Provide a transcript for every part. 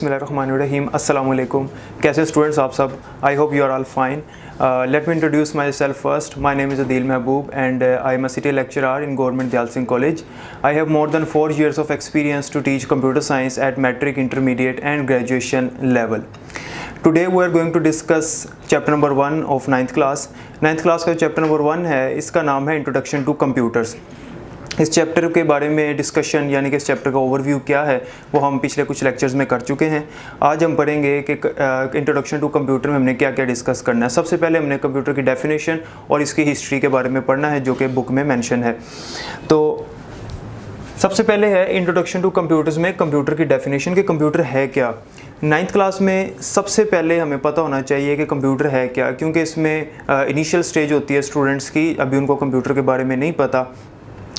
बिस्मिल्लाहिर्रहमानिर्रहीम अस्सलाम वालेकुम। कैसे स्टूडेंट्स आप सब? I hope you are all fine. Let me introduce myself first. My name is Adil Mehboob and I am a city lecturer in Government Dyal Singh College. I have more than 4 years of experience to teach computer science at metric, intermediate and graduation level. Today we are going to discuss chapter number 1 of 9th class. 9th class का chapter number 1 है, इसका नाम है Introduction to Computers. इस chapter के बारे में discussion यानी कि इस चैप्टर का ओवरव्यू क्या है वो हम पिछले कुछ लेक्चर्स में कर चुके हैं। आज हम पढ़ेंगे कि इंट्रोडक्शन टू कंप्यूटर में हमने क्या क्या डिस्कस करना है। सबसे पहले हमने कंप्यूटर की डेफिनेशन और इसकी हिस्ट्री के बारे में पढ़ना है जो कि बुक में मेंशन है। तो सबसे पहले है इंट्रोडक्शन टू कंप्यूटर्स में कंप्यूटर की डेफिनेशन कि कंप्यूटर है क्या। 9th क्लास में सबसे पहले हमें पता होना चाहिए कि कंप्यूटर है क्या, क्योंकि इसमें इनिशियल स्टेज होती है स्टूडेंट्स की, अभी उनको कंप्यूटर के बारे में नहीं पता,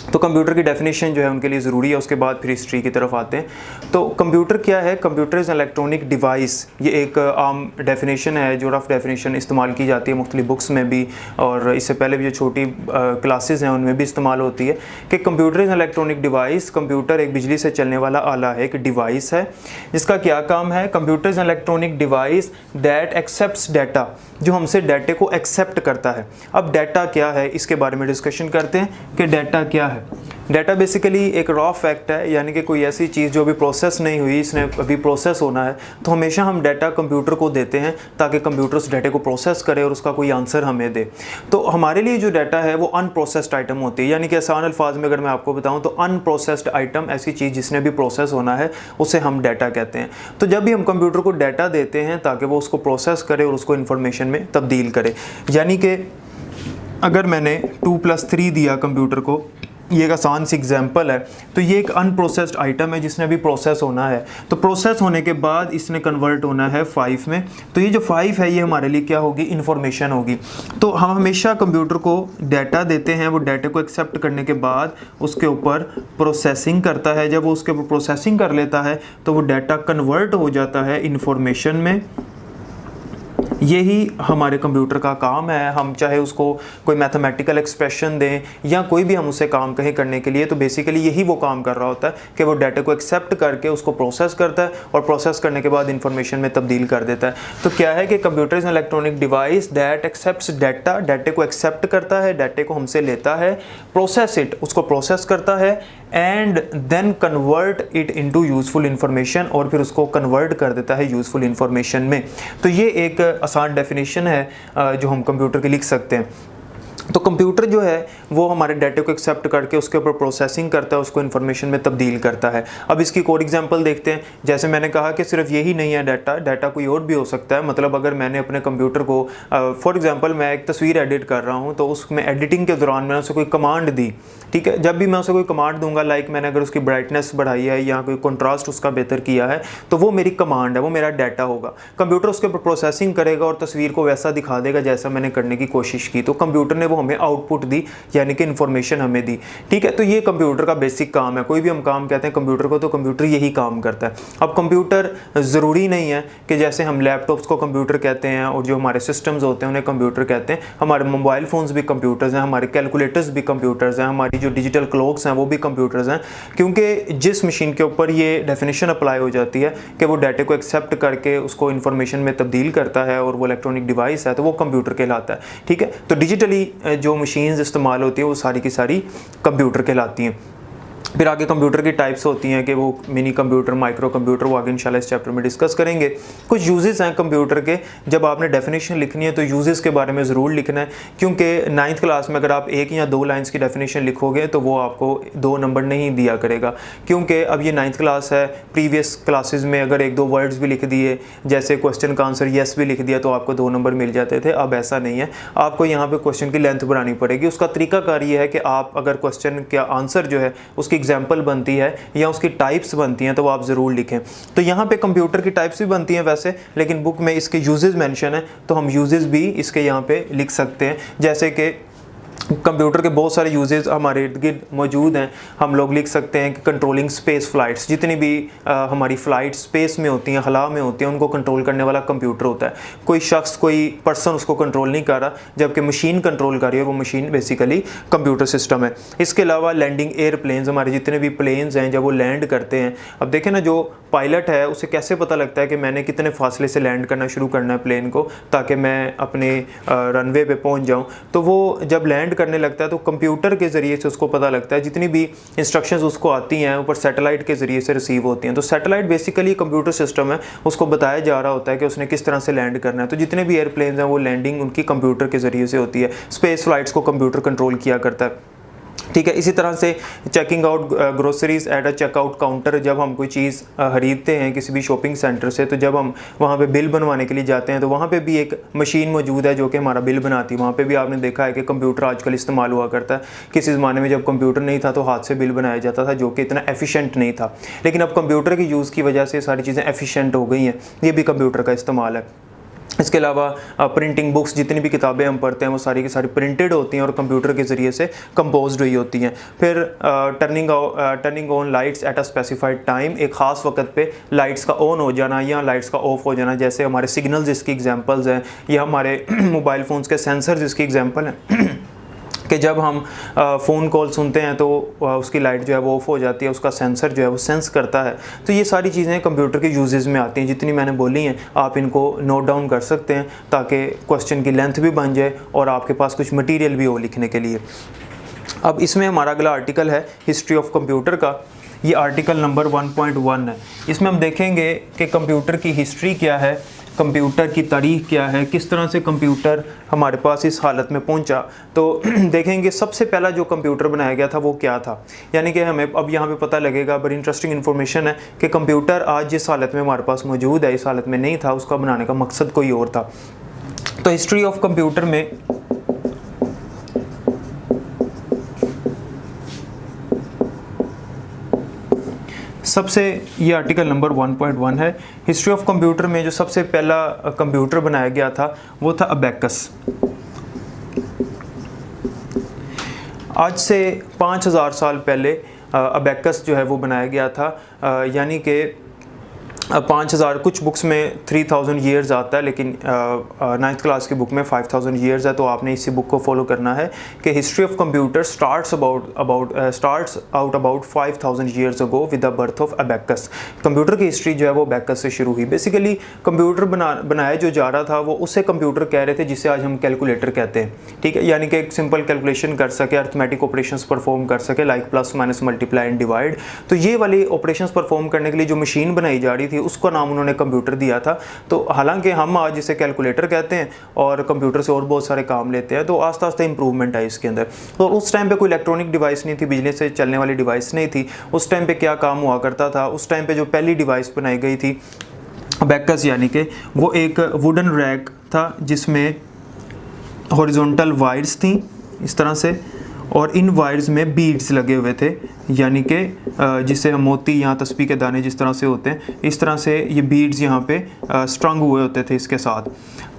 तो कंप्यूटर की डेफिनेशन जो है उनके लिए ज़रूरी है। उसके बाद फिर हिस्ट्री की तरफ आते हैं। तो कंप्यूटर क्या है? Computer is electronic device. ये एक आम डेफिनेशन है जो रफ डेफिनेशन इस्तेमाल की जाती है मुख्तलिफ बुक्स में भी, और इससे पहले भी जो छोटी क्लासेस हैं उनमें भी इस्तेमाल होती है कि computer is electronic device. Computer एक बिजली से चलने वाला आला है, एक डिवाइस है जिसका क्या काम है? Computer is electronic device that accepts data, जो हमसे डाटे को एक्सेप्ट करता है। अब डाटा क्या है इसके बारे में डिस्कशन करते हैं कि डाटा क्या है। डाटा बेसिकली एक रॉ फैक्ट है, यानी कि कोई ऐसी चीज़ जो अभी प्रोसेस नहीं हुई, इसने अभी प्रोसेस होना है, तो हमेशा हम डाटा कंप्यूटर को देते हैं ताकि कंप्यूटर उस डाटे को प्रोसेस करे और उसका कोई आंसर हमें दे। तो हमारे लिए जो डाटा है वो अनप्रोसेस्ड आइटम होती है, यानी कि आसान अल्फाज में अगर मैं आपको बताऊं तो अनप्रोसेस्ड आइटम ऐसी चीज़ जिसने भी प्रोसेस होना है उसे हम डाटा कहते हैं। तो जब भी हम कंप्यूटर को डाटा देते हैं ताकि वो उसको प्रोसेस करे और उसको इन्फॉर्मेशन में तब्दील करे, यानी कि अगर मैंने 2+3 दिया कंप्यूटर को, ये एक आसान सी एग्जांपल है, तो ये एक अनप्रोसेस्ड आइटम है जिसने अभी प्रोसेस होना है। तो प्रोसेस होने के बाद इसने कन्वर्ट होना है 5 में। तो ये जो 5 है ये हमारे लिए क्या होगी? इन्फॉर्मेशन होगी। तो हम हमेशा कंप्यूटर को डाटा देते हैं, वो डाटे को एक्सेप्ट करने के बाद उसके ऊपर प्रोसेसिंग करता है। जब वो उसके ऊपर प्रोसेसिंग कर लेता है तो वो डाटा कन्वर्ट हो जाता है इन्फॉर्मेशन में। यही हमारे कंप्यूटर का काम है। हम चाहे उसको कोई मैथमेटिकल एक्सप्रेशन दें या कोई भी हम उससे काम कहें करने के लिए, तो बेसिकली यही वो काम कर रहा होता है कि वो डाटा को एक्सेप्ट करके उसको प्रोसेस करता है और प्रोसेस करने के बाद इंफॉर्मेशन में तब्दील कर देता है। तो क्या है कि computer is electronic device that accepts data, डाटे को एक्सेप्ट करता है, डाटे को हमसे लेता है, प्रोसेस इट, उसको प्रोसेस करता है, and then convert it into useful information, और फिर उसको कन्वर्ट कर देता है यूजफुल इंफॉर्मेशन में। तो ये एक आसान डेफिनेशन है जो हम कंप्यूटर की लिख सकते हैं। तो कंप्यूटर जो है वो हमारे डाटे को एक्सेप्ट करके उसके ऊपर प्रोसेसिंग करता है, उसको इन्फॉर्मेशन में तब्दील करता है। अब इसकी एक और एग्जांपल देखते हैं। जैसे मैंने कहा कि सिर्फ यही नहीं है डाटा, डाटा कोई और भी हो सकता है। मतलब अगर मैंने अपने कंप्यूटर को फॉर एग्जांपल मैं एक तस्वीर एडिट कर रहा हूँ, तो उसमें एडिटिंग के दौरान मैंने उसे कोई कमांड दी, ठीक है। जब भी मैं उसे कोई कमांड दूंगा, लाइक मैंने अगर उसकी ब्राइटनेस बढ़ाई है या कोई कंट्रास्ट उसका बेहतर किया है, तो वो मेरी कमांड है, वो मेरा डाटा होगा। कंप्यूटर उसके ऊपर प्रोसेसिंग करेगा और तस्वीर को वैसा दिखा देगा जैसा मैंने करने की कोशिश की। तो कंप्यूटर ने वो हमें आउटपुट दी, यानी कि इन्फॉर्मेशन हमें दी, ठीक है। तो ये कंप्यूटर का बेसिक काम है। कोई भी हम काम कहते हैं कंप्यूटर को, तो कंप्यूटर यही काम करता है। अब कंप्यूटर ज़रूरी नहीं है कि जैसे हम लैपटॉप्स को कंप्यूटर कहते हैं और जो हमारे सिस्टम्स होते हैं उन्हें कंप्यूटर कहते हैं। हमारे मोबाइल फ़ोन्स भी कंप्यूटर्स हैं, हमारे कैलकुलेटर्स भी कंप्यूटर्स हैं, हमारी जो डिजिटल क्लॉक्स हैं वो भी कंप्यूटर्स हैं, क्योंकि जिस मशीन के ऊपर ये डेफिनेशन अप्लाई हो जाती है कि वो डाटे को एक्सेप्ट करके उसको इन्फॉर्मेशन में तब्दील करता है और वो इलेक्ट्रॉनिक डिवाइस है, तो वो कंप्यूटर कहलाता है, ठीक है। तो डिजिटली जो मशीन्स इस्तेमाल होती है वो सारी की सारी कंप्यूटर कहलाती हैं। फिर आगे कंप्यूटर की टाइप्स होती हैं कि वो मिनी कंप्यूटर, माइक्रो कंप्यूटर, वो आगे इंशाल्लाह इस चैप्टर में डिस्कस करेंगे। कुछ यूजेस हैं कंप्यूटर के। जब आपने डेफिनेशन लिखनी है तो यूजेस के बारे में ज़रूर लिखना है, क्योंकि 9th क्लास में अगर आप 1 या 2 लाइंस की डेफिनेशन लिखोगे तो वो आपको 2 नंबर नहीं दिया करेगा, क्योंकि अब ये 9th क्लास है। प्रीवियस क्लासेस में अगर 1-2 वर्ड्स भी लिख दिए, जैसे क्वेश्चन का आंसर येस भी लिख दिया, तो आपको 2 नंबर मिल जाते थे। अब ऐसा नहीं है, आपको यहाँ पर क्वेश्चन की लेंथ बढ़ानी पड़ेगी। उसका तरीकाकार ये है कि आप अगर क्वेश्चन का आंसर जो है उसकी एग्जाम्पल बनती है या उसकी टाइप्स बनती हैं तो वो आप ज़रूर लिखें। तो यहाँ पे कंप्यूटर की टाइप्स भी बनती हैं वैसे, लेकिन बुक में इसके यूजेस मेंशन है, तो हम यूजेस भी इसके यहाँ पे लिख सकते हैं। जैसे कि कंप्यूटर के बहुत सारे यूजेस हमारे इर्द गिर्द मौजूद हैं। हम लोग लिख सकते हैं कि कंट्रोलिंग स्पेस फ़्लाइट्स, जितनी भी हमारी फ़्लाइट स्पेस में होती हैं, खला में होती हैं, उनको कंट्रोल करने वाला कंप्यूटर होता है। कोई शख्स, कोई पर्सन उसको कंट्रोल नहीं कर रहा, जबकि मशीन कंट्रोल कर रही है, वो मशीन बेसिकली कंप्यूटर सिस्टम है। इसके अलावा लैंडिंग एयरप्लेन्स, हमारे जितने भी प्लेन्स हैं जब वो लैंड करते हैं, अब देखें ना, जो पायलट है उसे कैसे पता लगता है कि मैंने कितने फासले से लैंड करना शुरू करना है प्लेन को, ताकि मैं अपने रनवे पे पहुंच जाऊं। तो वो जब लैंड करने लगता है तो कंप्यूटर के ज़रिए से उसको पता लगता है, जितनी भी इंस्ट्रक्शंस उसको आती हैं ऊपर सैटेलाइट के ज़रिए से रिसीव होती हैं। तो सैटेलाइट बेसिकली कंप्यूटर सिस्टम है, उसको बताया जा रहा होता है कि उसने किस तरह से लैंड करना है। तो जितने भी एयरप्लेन हैं वो लैंडिंग उनकी कंप्यूटर के ज़रिए से होती है। स्पेस फ्लाइट्स को कंप्यूटर कंट्रोल किया करता है, ठीक है। इसी तरह से checking out groceries at a checkout counter, जब हम कोई चीज़ खरीदते हैं किसी भी शॉपिंग सेंटर से, तो जब हम वहाँ पे बिल बनवाने के लिए जाते हैं तो वहाँ पे भी एक मशीन मौजूद है जो कि हमारा बिल बनाती है। वहाँ पे भी आपने देखा है कि कंप्यूटर आजकल इस्तेमाल हुआ करता है। किसी ज़माने में जब कंप्यूटर नहीं था तो हाथ से बिल बनाया जाता था, जो कि इतना एफिशिएंट नहीं था। लेकिन अब कंप्यूटर के यूज़ की वजह से सारी चीज़ें एफिशिएंट हो गई हैं, ये भी कंप्यूटर का इस्तेमाल है। इसके अलावा प्रिंटिंग बुक्स, जितनी भी किताबें हम पढ़ते हैं वो सारी की सारी प्रिंटेड होती हैं और कंप्यूटर के ज़रिए से कंपोज्ड हुई होती हैं। फिर turning on lights at a specified time, एक ख़ास वक्त पे लाइट्स का ऑन हो जाना या लाइट्स का ऑफ हो जाना, जैसे हमारे सिग्नल्स इसकी एग्जांपल्स हैं, या हमारे मोबाइल फ़ोन्स के सेंसर्स इसकी एग्जांपल हैं कि जब हम फ़ोन कॉल सुनते हैं तो उसकी लाइट जो है वो ऑफ हो जाती है, उसका सेंसर जो है वो सेंस करता है। तो ये सारी चीज़ें कंप्यूटर के यूजेस में आती हैं। जितनी मैंने बोली हैं आप इनको नोट डाउन कर सकते हैं ताकि क्वेश्चन की लेंथ भी बन जाए और आपके पास कुछ मटेरियल भी हो लिखने के लिए। अब इसमें हमारा अगला आर्टिकल है हिस्ट्री ऑफ कंप्यूटर का। ये आर्टिकल नंबर 1.1 है। इसमें हम देखेंगे कि कंप्यूटर की हिस्ट्री क्या है, कंप्यूटर की तारीख क्या है, किस तरह से कंप्यूटर हमारे पास इस हालत में पहुंचा। तो देखेंगे सबसे पहला जो कंप्यूटर बनाया गया था वो क्या था, यानी कि हमें अब यहाँ पे पता लगेगा, बड़ी इंटरेस्टिंग इन्फॉर्मेशन है कि कंप्यूटर आज जिस हालत में हमारे पास मौजूद है इस हालत में नहीं था, उसका बनाने का मकसद कोई और था। तो हिस्ट्री ऑफ कंप्यूटर में सबसे, ये आर्टिकल नंबर 1.1 है। हिस्ट्री ऑफ कंप्यूटर में जो सबसे पहला कंप्यूटर बनाया गया था वो था अबेकस। आज से 5000 साल पहले अबेकस जो है वो बनाया गया था, यानी कि 5000, कुछ बुक्स में 3000 ईयर्स आता है, लेकिन 9th क्लास की बुक में 5000 ईयर्स है। तो आपने इसी बुक को फॉलो करना है कि history of computer starts out about 5000 years ago with the birth of abacus. Computer की हिस्ट्री जो है वो अबेकस से शुरू हुई। बेसिकली कंप्यूटर बनाया जो जा रहा था वो उसे कंप्यूटर कह रहे थे जिसे आज हम कैलकुलेटर कहते हैं, ठीक है। यानी कि एक सिंपल कैलकुलेशन कर सके, अर्थमेटिक ऑपरेशंस परफॉर्म कर सके, like plus minus multiply and divide. तो ये वाली ऑपरेशंस परफॉर्म करने के लिए जो मशीन बनाई जा रही थी उसका नाम उन्होंने कंप्यूटर दिया था। तो हालांकि हम आज इसे कैलकुलेटर कहते हैं और कंप्यूटर से और बहुत सारे काम लेते हैं, तो आस्ते आस्ते इंप्रूवमेंट आई इसके अंदर। तो उस टाइम पे कोई इलेक्ट्रॉनिक डिवाइस नहीं थी, बिजली से चलने वाली डिवाइस नहीं थी। उस टाइम पे क्या काम हुआ करता था, उस टाइम पे जो पहली डिवाइस बनाई गई थी अबेकस, यानी कि वो एक वुडन रैक था जिसमें हॉरिजॉन्टल वायर्स थी इस तरह से, और इन वायर्स में बीड्स लगे हुए थे, यानी कि जिसे हम मोती या तस्बीह के दाने जिस तरह से होते हैं, इस तरह से ये बीड्स यहाँ पे स्ट्रंग हुए होते थे इसके साथ।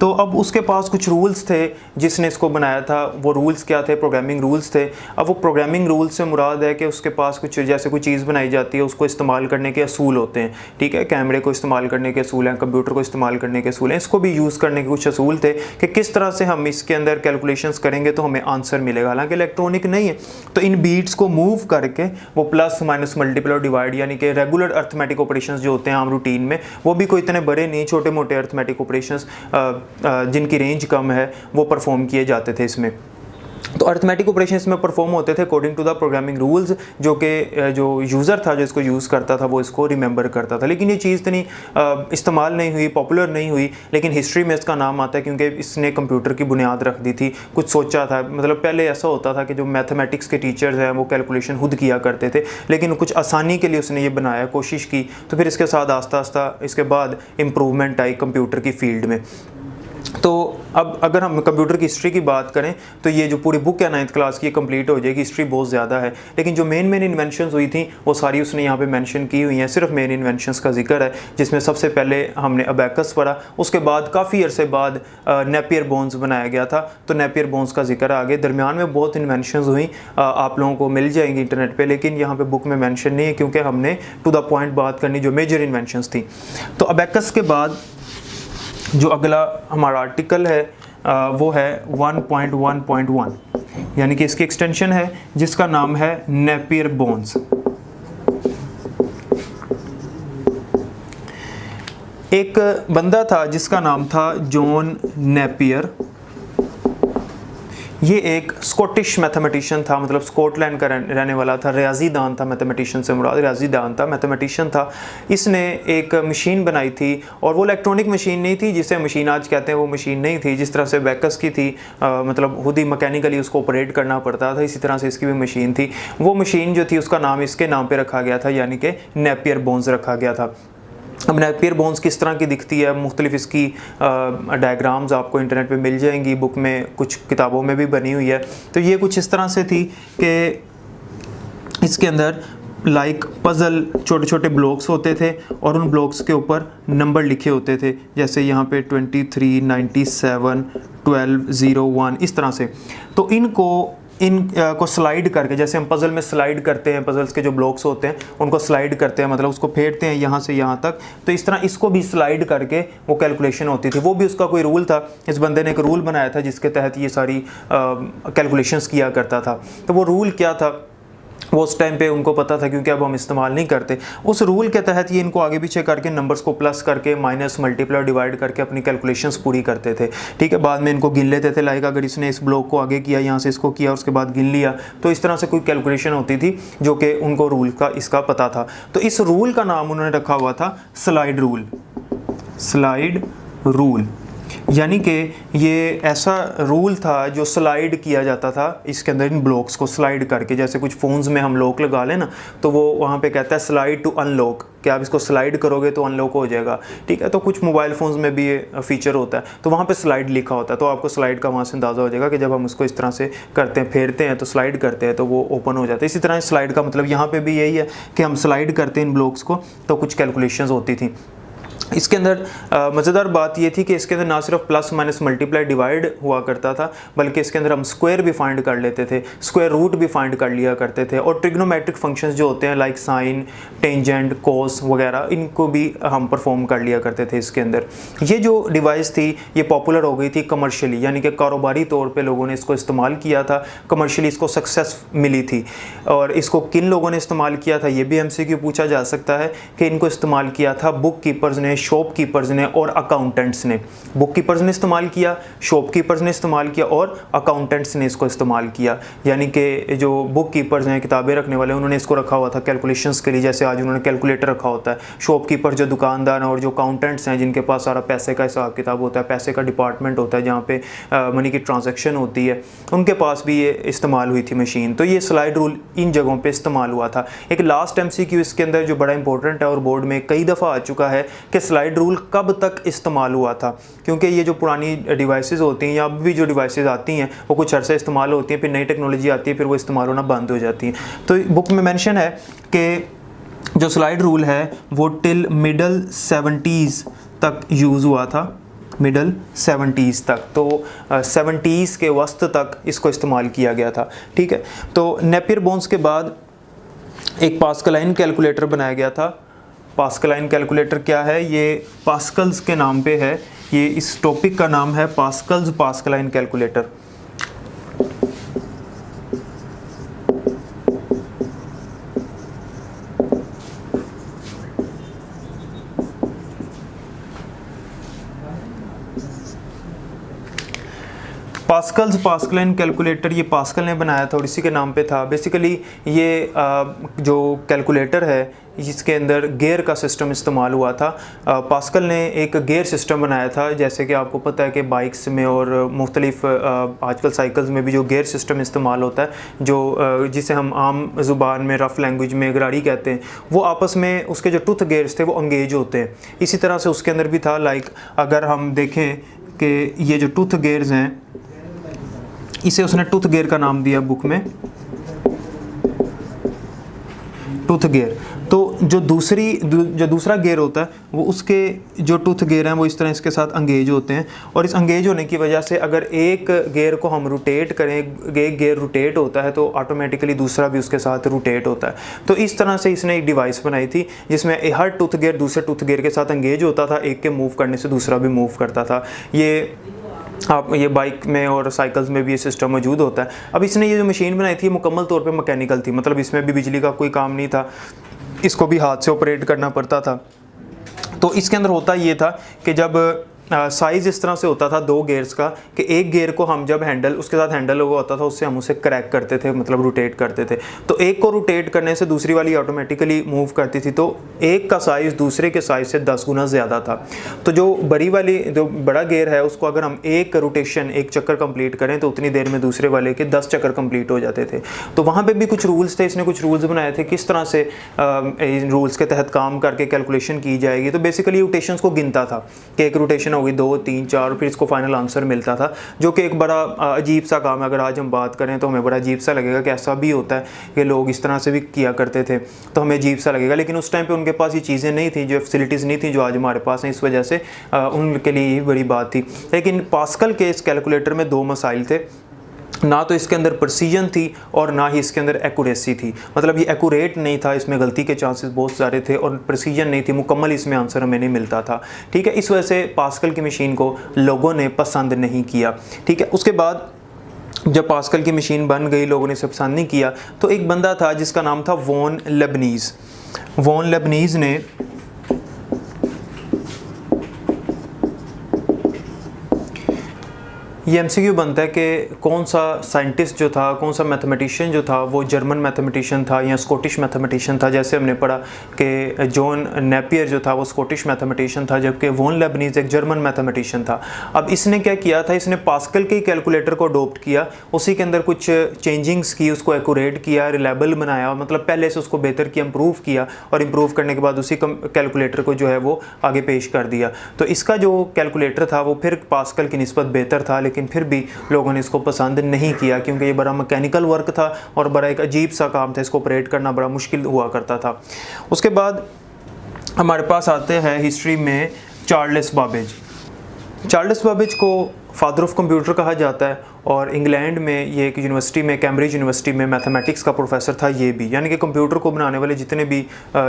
तो अब उसके पास कुछ रूल्स थे जिसने इसको बनाया था। वो रूल्स क्या थे? प्रोग्रामिंग रूल्स थे। अब वो प्रोग्रामिंग रूल्स से मुराद है कि उसके पास कुछ, जैसे कोई चीज़ बनाई जाती है उसको इस्तेमाल करने के असूल होते हैं, ठीक है। कैमरे को इस्तेमाल करने के असूल हैं, कंप्यूटर को इस्तेमाल करने के असूल हैं, इसको भी यूज़ करने के कुछ असूल थे कि किस तरह से हम इसके अंदर कैलकुलेशंस करेंगे तो हमें आंसर मिलेगा। हालांकि इलेक्ट्रॉनिक नहीं है, तो इन बीट्स को मूव करके वो प्लस माइनस मल्टीप्लाई डिवाइड, यानी कि रेगुलर अर्थमेटिक ऑपरेशंस जो होते हैं आम रूटीन में, वो भी कोई इतने बड़े नहीं, छोटे मोटे अर्थमेटिक ऑपरेशंस जिनकी रेंज कम है वो परफॉर्म किए जाते थे इसमें। तो अर्थमेटिक ऑपरेशंस में परफॉर्म होते थे according to the programming rules, जो कि जो यूज़र था जो इसको यूज़ करता था वो इसको रिमेंबर करता था। लेकिन ये चीज़ इतनी इस्तेमाल नहीं हुई, पॉपुलर नहीं हुई, लेकिन हिस्ट्री में इसका नाम आता है क्योंकि इसने कंप्यूटर की बुनियाद रख दी थी। कुछ सोचा था, मतलब पहले ऐसा होता था कि जो मैथमेटिक्स के टीचर्स हैं वो कैलकुलेशन खुद किया करते थे, लेकिन कुछ आसानी के लिए उसने ये बनाया, कोशिश की। तो फिर इसके साथ आस्ता आस्ता इसके बाद इम्प्रूवमेंट आई कंप्यूटर की फील्ड में। तो अब अगर हम कंप्यूटर की हिस्ट्री की बात करें तो ये जो पूरी बुक है 9th क्लास की कंप्लीट हो जाएगी। हिस्ट्री बहुत ज़्यादा है, लेकिन जो मेन इन्वेंशंस हुई थी वो सारी उसने यहाँ पे मेंशन की हुई हैं। सिर्फ मेन इन्वेंशंस का जिक्र है, जिसमें सबसे पहले हमने अबैकस पढ़ा, उसके बाद काफ़ी अरसे बाद नेपियर बोन्स बनाया गया था, तो नेपियर बोन्स का जिक्र आगे। दरमियान में बहुत इन्वेंशंस हुई, आप लोगों को मिल जाएंगी इंटरनेट पर, लेकिन यहाँ पर बुक में मैंशन नहीं है क्योंकि हमने टू द पॉइंट बात करनी जो मेजर इन्वेंशंस थी। तो अबैकस के बाद जो अगला हमारा आर्टिकल है वो है 1.1.1, यानी कि इसकी एक्सटेंशन है जिसका नाम है नेपियर बोन्स। एक बंदा था जिसका नाम था जॉन नेपियर। ये एक स्कॉटिश मैथमेटिशियन था, मतलब स्कॉटलैंड का रहने वाला था। रियाजीदान था, मैथमेटिशियन से मुराद रियाजीदान था, मैथमेटिशियन था। इसने एक मशीन बनाई थी, और वो इलेक्ट्रॉनिक मशीन नहीं थी जिसे मशीन आज कहते हैं, वो मशीन नहीं थी। जिस तरह से अबैकस की थी, मतलब खुद ही मैकेनिकली उसको ऑपरेट करना पड़ता था, इसी तरह से इसकी भी मशीन थी। वो मशीन जो थी उसका नाम इसके नाम पर रखा गया था, यानी कि नेपियर बोन्स रखा गया था। अब नेपियर बोन्स किस तरह की दिखती है, मुख्तलिफ इसकी डायग्राम्स आपको इंटरनेट पे मिल जाएंगी, बुक में कुछ किताबों में भी बनी हुई है। तो ये कुछ इस तरह से थी कि इसके अंदर लाइक पज़ल छोटे छोटे ब्लॉक्स होते थे, और उन ब्लॉक्स के ऊपर नंबर लिखे होते थे, जैसे यहाँ पे 23, 97, 12, 0, 1, इस तरह से। तो इनको स्लाइड करके, जैसे हम पज़ल में स्लाइड करते हैं, पज़ल्स के जो ब्लॉक्स होते हैं उनको स्लाइड करते हैं, मतलब उसको फेरते हैं यहाँ से यहाँ तक, तो इस तरह इसको भी स्लाइड करके वो कैलकुलेशन होती थी। वो भी उसका कोई रूल था, इस बंदे ने एक रूल बनाया था जिसके तहत ये सारी कैलकुलेशंस किया करता था। तो वो रूल क्या था वो उस टाइम पे उनको पता था, क्योंकि अब हम इस्तेमाल नहीं करते। उस रूल के तहत ये इनको आगे पीछे करके नंबर्स को प्लस करके माइनस मल्टीप्लाई डिवाइड करके अपनी कैलकुलेशंस पूरी करते थे। ठीक है, बाद में इनको गिन लेते थे, लाइक अगर इसने इस ब्लॉक को आगे किया, यहाँ से इसको किया, उसके बाद गिन लिया, तो इस तरह से कोई कैलकुलेशन होती थी जो कि उनको रूल का इसका पता था। तो इस रूल का नाम उन्होंने रखा हुआ था स्लाइड रूल। स्लाइड रूल यानी कि ये ऐसा रूल था जो स्लाइड किया जाता था इसके अंदर, इन ब्लॉक्स को स्लाइड करके। जैसे कुछ फ़ोन्स में हम लॉक लगा लें ना, तो वो वहाँ पे कहता है स्लाइड टू अनलॉक, कि आप इसको स्लाइड करोगे तो अनलॉक हो जाएगा। ठीक है, तो कुछ मोबाइल फ़ोन्स में भी ये फीचर होता है, तो वहाँ पे स्लाइड लिखा होता है, तो आपको स्लाइड का वहाँ से अंदाज़ा हो जाएगा कि जब हम उसको इस तरह से करते हैं, फेरते हैं, तो स्लाइड करते हैं तो वो ओपन हो जाता है। इसी तरह स्लाइड का मतलब यहाँ पर भी यही है कि हम स्लाइड करते हैं इन ब्लॉक्स को, तो कुछ कैलकुलेशंस होती थी। इसके अंदर मज़ेदार बात ये थी कि इसके अंदर ना सिर्फ प्लस माइनस मल्टीप्लाई डिवाइड हुआ करता था, बल्कि इसके अंदर हम स्क्वायर भी फाइंड कर लेते थे, स्क्वायर रूट भी फाइंड कर लिया करते थे, और ट्रिग्नोमेट्रिक फंक्शंस जो होते हैं लाइक साइन, टेंजेंट, कोस वगैरह, इनको भी हम परफॉर्म कर लिया करते थे इसके अंदर। ये जो डिवाइस थी ये पॉपुलर हो गई थी कमर्शियली, यानी कि कारोबारी तौर पर लोगों ने इसको इस्तेमाल किया था, कमर्शियली इसको सक्सेस मिली थी। और इसको किन लोगों ने इस्तेमाल किया था ये भी MCQ पूछा जा सकता है कि इनको इस्तेमाल किया था बुक कीपर्स ने, शॉपकीपर्स ने और अकाउंटेंट्स ने। बुक कीपर्स ने इस्तेमाल किया, शॉपकीपर्स ने इस्तेमाल किया और अकाउंटेंट्स ने इसको इस्तेमाल किया। यानी कि जो बुक कीपर्स हैं, किताबें रखने वाले, उन्होंने इसको रखा हुआ था कैलकुलेशंस के लिए, जैसे आज उन्होंने कैलकुलेटर रखा होता है। शॉपकीपर जो दुकानदार हैं, और जो अकाउंटेंट्स हैं जिनके पास सारा पैसे का हिसाब किताब होता है, पैसे का डिपार्टमेंट होता है जहाँ पे मनी की ट्रांजैक्शन होती है, उनके पास भी ये इस्तेमाल हुई थी मशीन। तो ये स्लाइड रूल इन जगहों पर इस्तेमाल हुआ था। एक लास्ट MCQ इसके अंदर जो बड़ा इंपॉर्टेंट है और बोर्ड में कई दफ़ा आ चुका है कि स्लाइड रूल कब तक इस्तेमाल हुआ था, क्योंकि ये जो पुरानी डिवाइसेस होती हैं या अब भी जो डिवाइसेस आती हैं वो कुछ अरसे इस्तेमाल होती हैं, फिर नई टेक्नोलॉजी आती है, फिर वो इस्तेमाल होना बंद हो जाती हैं। तो बुक में मेंशन है कि जो स्लाइड रूल है वो टिल मिडल 70s तक यूज़ हुआ था, मिडल 70s तक, तो 70s के वस्त तक इसको इस्तेमाल किया गया था। ठीक है, तो नेपियर बोन्स के बाद एक पास्कलाइन कैलकुलेटर बनाया गया था। पास्कलाइन कैलकुलेटर क्या है, ये पास्कल्स के नाम पे है, ये इस टॉपिक का नाम है Pascal's Pascaline calculator. Pascal's Pascaline calculator ये पास्कल ने बनाया था और इसी के नाम पे था। बेसिकली ये जो कैलकुलेटर है इसके अंदर गियर का सिस्टम इस्तेमाल हुआ था। पास्कल ने एक गियर सिस्टम बनाया था, जैसे कि आपको पता है कि बाइक्स में और मुख्तलिफ आजकल साइकिल्स में भी जो गियर सिस्टम इस्तेमाल होता है, जो जिसे हम आम ज़ुबान में रफ़ लैंग्वेज में गराड़ी कहते हैं, वो आपस में उसके जो टूथ गियर्स थे वो एंगेज होते हैं। इसी तरह से उसके अंदर भी था। लाइक अगर हम देखें कि ये जो टूथ गेयर्स हैं, इसे उसने टूथ गेयर का नाम दिया बुक में, टूथ गेयर। तो जो दूसरा गेयर होता है वो उसके जो टूथ गेयर हैं वो इस तरह इसके साथ एंगेज होते हैं, और इस एंगेज होने की वजह से अगर एक गेयर को हम रोटेट करें, एक गेयर रोटेट होता है तो ऑटोमेटिकली दूसरा भी उसके साथ रोटेट होता है। तो इस तरह से इसने एक डिवाइस बनाई थी जिसमें हर टूथ गेयर दूसरे टूथ गेयर के साथ एंगेज होता था, एक के मूव करने से दूसरा भी मूव करता था। ये बाइक में और साइकिल्स में भी ये सिस्टम मौजूद होता है। अब इसने ये जो मशीन बनाई थी मुकम्मल तौर पे मैकेनिकल थी, मतलब इसमें भी बिजली का कोई काम नहीं था, इसको भी हाथ से ऑपरेट करना पड़ता था। तो इसके अंदर होता ये था कि जब साइज़ इस तरह से होता था 2 गेयर्स का कि एक गेयर को हम जब हैंडल उसके साथ हैंडल हुआ होता था उससे हम उसे क्रैक करते थे, मतलब रोटेट करते थे। तो एक को रोटेट करने से दूसरी वाली ऑटोमेटिकली मूव करती थी, तो एक का साइज़ दूसरे के साइज़ से 10 गुना ज़्यादा था। तो जो बड़ा गेयर है उसको अगर हम एक रोटेशन, एक चक्कर कंप्लीट करें तो उतनी देर में दूसरे वाले के 10 चक्कर कंप्लीट हो जाते थे। तो वहाँ पर भी कुछ रूल्स थे, इसने कुछ रूल्स बनाए थे किस तरह से इन रूल्स के तहत काम करके कैलकुलेशन की जाएगी। तो बेसिकली रोटेशंस को गिनता था कि एक रोटेशन होगी 2, 3, 4 और फिर इसको फाइनल आंसर मिलता था, जो कि एक बड़ा अजीब सा काम है। अगर आज हम बात करें तो हमें बड़ा अजीब सा लगेगा कि ऐसा भी होता है कि लोग इस तरह से भी किया करते थे, तो हमें अजीब सा लगेगा। लेकिन उस टाइम पे उनके पास ये चीज़ें नहीं थी, जो फैसिलिटीज़ नहीं थी जो आज हमारे पास हैं, इस वजह से उनके लिए ये बड़ी बात थी। लेकिन पास्कल के इस कैलकुलेटर में 2 मसाइल थे, ना तो इसके अंदर प्रिसीजन थी और ना ही इसके अंदर एक्यूरेसी थी, मतलब ये एक्यूरेट नहीं था, इसमें गलती के चांसेस बहुत सारे थे, और प्रिसीजन नहीं थी, मुकम्मल इसमें आंसर हमें नहीं मिलता था। ठीक है, इस वजह से पास्कल की मशीन को लोगों ने पसंद नहीं किया। ठीक है, उसके बाद जब पास्कल की मशीन बन गई, लोगों ने इसे पसंद नहीं किया, तो एक बंदा था जिसका नाम था वॉन लेबनीज़। वॉन लेबनीज़ ने ये MCQ बनता है कि कौन सा साइंटिस्ट जो था, कौन सा मैथमेटिशियन जो था वो जर्मन मैथमेटिशियन था या स्कॉटिश मैथमेटिशियन था। जैसे हमने पढ़ा कि जॉन नेपियर जो था वो स्कॉटिश मैथमेटिशियन था, जबकि वॉन लेबनीज़ एक जर्मन मैथमेटिशियन था। अब इसने क्या किया था, इसने पास्कल के कैलकुलेटर को अडोप्ट किया, उसी के अंदर कुछ चेंजिंग्स की, उसको एक्यूरेट किया, रिलायबल बनाया, मतलब पहले से उसको बेहतर किया, इम्प्रूव किया, और इम्प्रूव करने के बाद उसी कैलकुलेटर को जो है वो आगे पेश कर दिया। तो इसका जो कैलकुलेटर था वो फिर पास्कल की निस्बत बेहतर था, लेकिन फिर भी लोगों ने इसको पसंद नहीं किया क्योंकि ये बड़ा मैकेनिकल वर्क था और बड़ा एक अजीब सा काम था, इसको ऑपरेट करना बड़ा मुश्किल हुआ करता था। उसके बाद हमारे पास आते हैं हिस्ट्री में चार्ल्स बाबेज। चार्ल्स बाबेज को फादर ऑफ कंप्यूटर कहा जाता है, और इंग्लैंड में ये एक यूनिवर्सिटी में, कैम्ब्रिज यूनिवर्सिटी में मैथमेटिक्स का प्रोफेसर था ये भी, यानी कि कंप्यूटर को बनाने वाले जितने भी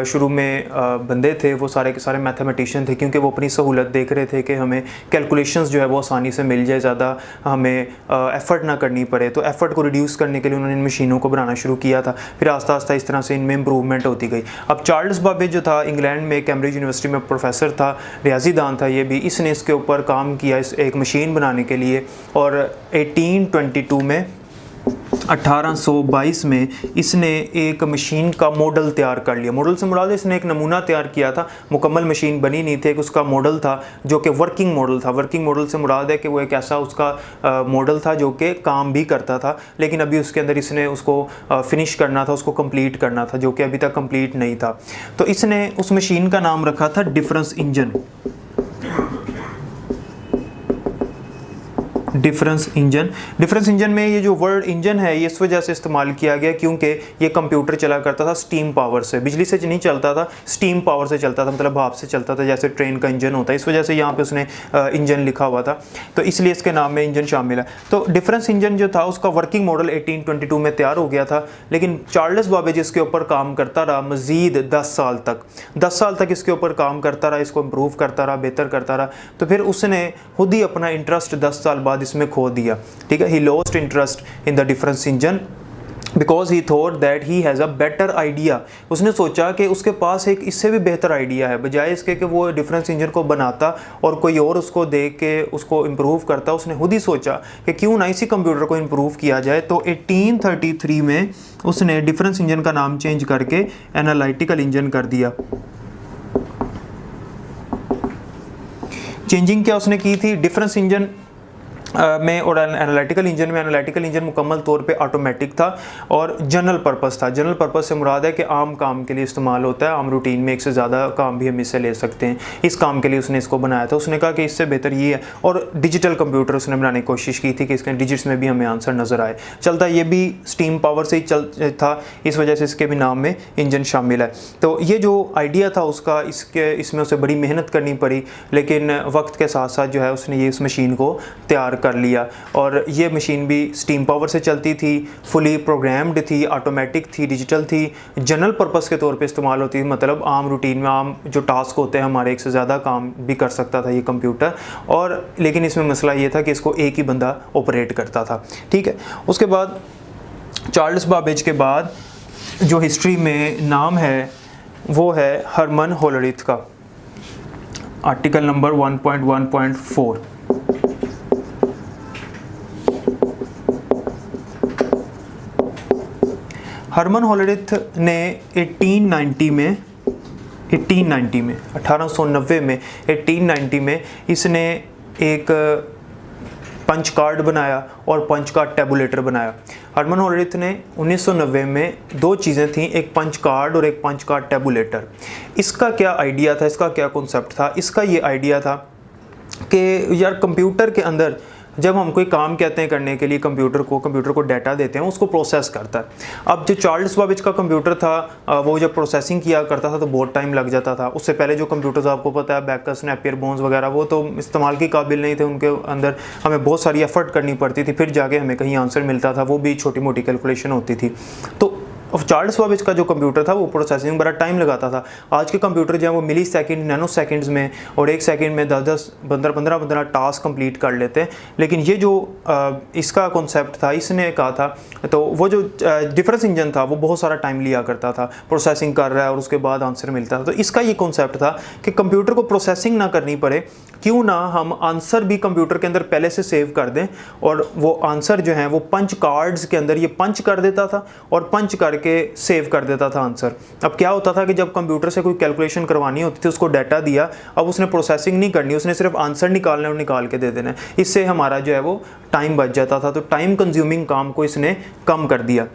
शुरू में बंदे थे वो सारे के सारे मैथमेटिशियन थे, क्योंकि वो अपनी सहूलत देख रहे थे कि हमें कैलकुलेशंस जो है वो आसानी से मिल जाए, ज़्यादा हमें एफ़र्ट ना करनी पड़े। तो एफ़र्ट को रिड्यूस करने के लिए उन्होंने इन मशीनों को बनाना शुरू किया था, फिर आस्ता आस्ता इस तरह से इनमें इम्प्रूवमेंट होती गई। अब चार्ल्स बाबेज जो था इंग्लैंड में कैम्ब्रिज यूनिवर्सिटी में प्रोफेसर था, रियाजीदान था ये भी, इसने इसके ऊपर काम किया इस एक मशीन बनाने के लिए, और 1822 में 1822 में इसने एक मशीन का मॉडल तैयार कर लिया। मॉडल से मुराद इसने एक नमूना तैयार किया था, मुकम्मल मशीन बनी नहीं थी, एक उसका मॉडल था जो कि वर्किंग मॉडल था। वर्किंग मॉडल से मुराद है कि वो एक ऐसा उसका मॉडल था जो कि काम भी करता था, लेकिन अभी उसके अंदर इसने उसको फिनिश करना था, उसको कंप्लीट करना था, जो कि अभी तक कंप्लीट नहीं था। तो इसने उस मशीन का नाम रखा था डिफरेंस इंजन। डिफरेंस इंजन में ये जो वर्ड इंजन है ये इस वजह से इस्तेमाल किया गया क्योंकि ये कंप्यूटर चला करता था स्टीम पावर से, बिजली से नहीं चलता था, स्टीम पावर से चलता था, मतलब भाप से चलता था, जैसे ट्रेन का इंजन होता है। इस वजह से यहाँ पे उसने इंजन लिखा हुआ था, तो इसलिए इसके नाम में इंजन शामिल है। तो डिफरेंस इंजन जो था उसका वर्किंग मॉडल 1822 में तैयार हो गया था, लेकिन चार्ल्स बाबेज इसके ऊपर काम करता रहा मज़ीद 10 साल तक इसके ऊपर काम करता रहा, इसको इम्प्रूव करता रहा, बेहतर करता रहा। तो फिर उसने खुद ही अपना इंटरेस्ट 10 साल बाद इसमें खो दिया। ठीक है, he lost interest in the difference engine because he thought that he has a better idea. उसने सोचा कि उसके पास एक इससे भी बेहतर आइडिया है, बजाय इसके कि वो डिफरेंस इंजन को बनाता और कोई और उसको देख के उसको इम्प्रूव करता। उसने खुद ही सोचा कि क्यों ना इसी कंप्यूटर को इम्प्रूव किया जाए। तो 1833 में उसने डिफरेंस इंजन का नाम चेंज करके एनालिटिकल इंजन कर दिया। चेंजिंग क्या उसने की थी, डिफरेंस इंजन में और एनालिटिकल इंजन मुकम्मल तौर पे ऑटोमेटिक था और जनरल पर्पस था। जनरल पर्पस से मुराद है कि आम काम के लिए इस्तेमाल होता है, आम रूटीन में एक से ज़्यादा काम भी हम इससे ले सकते हैं। इस काम के लिए उसने इसको बनाया था। उसने कहा कि इससे बेहतर ये है, और डिजिटल कंप्यूटर उसने बनाने की कोशिश की थी कि इसके डिजिट्स में भी हमें आंसर नज़र आए। चलता ये भी स्टीम पावर से ही चल था, इस वजह से इसके भी नाम में इंजन शामिल है। तो ये जो आइडिया था उसका, इसमें उसे बड़ी मेहनत करनी पड़ी, लेकिन वक्त के साथ साथ जो है उसने ये इस मशीन को तैयार कर लिया। और ये मशीन भी स्टीम पावर से चलती थी, फुली प्रोग्राम्ड थी, ऑटोमेटिक थी, डिजिटल थी, जनरल पर्पस के तौर पे इस्तेमाल होती थी। मतलब आम रूटीन में आम जो टास्क होते हैं हमारे, एक से ज़्यादा काम भी कर सकता था ये कंप्यूटर। और लेकिन इसमें मसला ये था कि इसको एक ही बंदा ऑपरेट करता था। ठीक है, उसके बाद चार्ल्स बाबेज के बाद जो हिस्ट्री में नाम है वो है हरमन होलरिथ का। Article number 1.1.4। हरमन होलरिथ ने 1890 में इसने एक पंच कार्ड बनाया और पंच कार्ड टेबुलेटर बनाया। हरमन होलरिथ ने 1990 में दो चीज़ें थीं, एक पंच कार्ड और एक पंच कार्ड टेबुलेटर। इसका क्या आइडिया था, इसका क्या कॉन्सेप्ट था? इसका ये आइडिया था कि यार कंप्यूटर के अंदर जब हम कोई काम कहते हैं करने के लिए कंप्यूटर को डाटा देते हैं, उसको प्रोसेस करता है। अब जो चार्ल्स बाबेज का कंप्यूटर था वो जब प्रोसेसिंग किया करता था तो बहुत टाइम लग जाता था। उससे पहले जो कंप्यूटर्स आपको पता है, बेकर, नेपियर, बोन्स वगैरह, वो तो इस्तेमाल के काबिल नहीं थे। उनके अंदर हमें बहुत सारी एफर्ट करनी पड़ती थी, फिर जाके हमें कहीं आंसर मिलता था, वो भी छोटी मोटी कैलकुलेशन होती थी। तो चार्ल्स बाबेज का जो कंप्यूटर था वो प्रोसेसिंग बड़ा टाइम लगाता था। आज के कंप्यूटर जो है वो मिली सेकंड, नैनो सेकंड्स में और एक सेकंड में 10-10, 15-15 टास्क कंप्लीट कर लेते हैं। लेकिन ये जो इसका कॉन्सेप्ट था, इसने कहा था, तो वो जो डिफरेंस इंजन था वो बहुत सारा टाइम लिया करता था, प्रोसेसिंग कर रहा है और उसके बाद आंसर मिलता था। तो इसका ये कॉन्सेप्ट था कि कंप्यूटर को प्रोसेसिंग ना करनी पड़े, क्यों ना हम आंसर भी कंप्यूटर के अंदर पहले से सेव कर दें, और वो आंसर जो है वो पंच कार्ड्स के अंदर ये पंच कर देता था और पंच करके सेव कर देता था आंसर। अब क्या होता था कि जब कंप्यूटर से कोई कैलकुलेशन करवानी होती थी, उसको डाटा दिया, अब उसने प्रोसेसिंग नहीं करनी, उसने सिर्फ आंसर निकालना और निकाल के दे देना है। इससे हमारा जो है वो टाइम बच जाता था। तो टाइम कंज्यूमिंग काम को इसने कम कर दिया।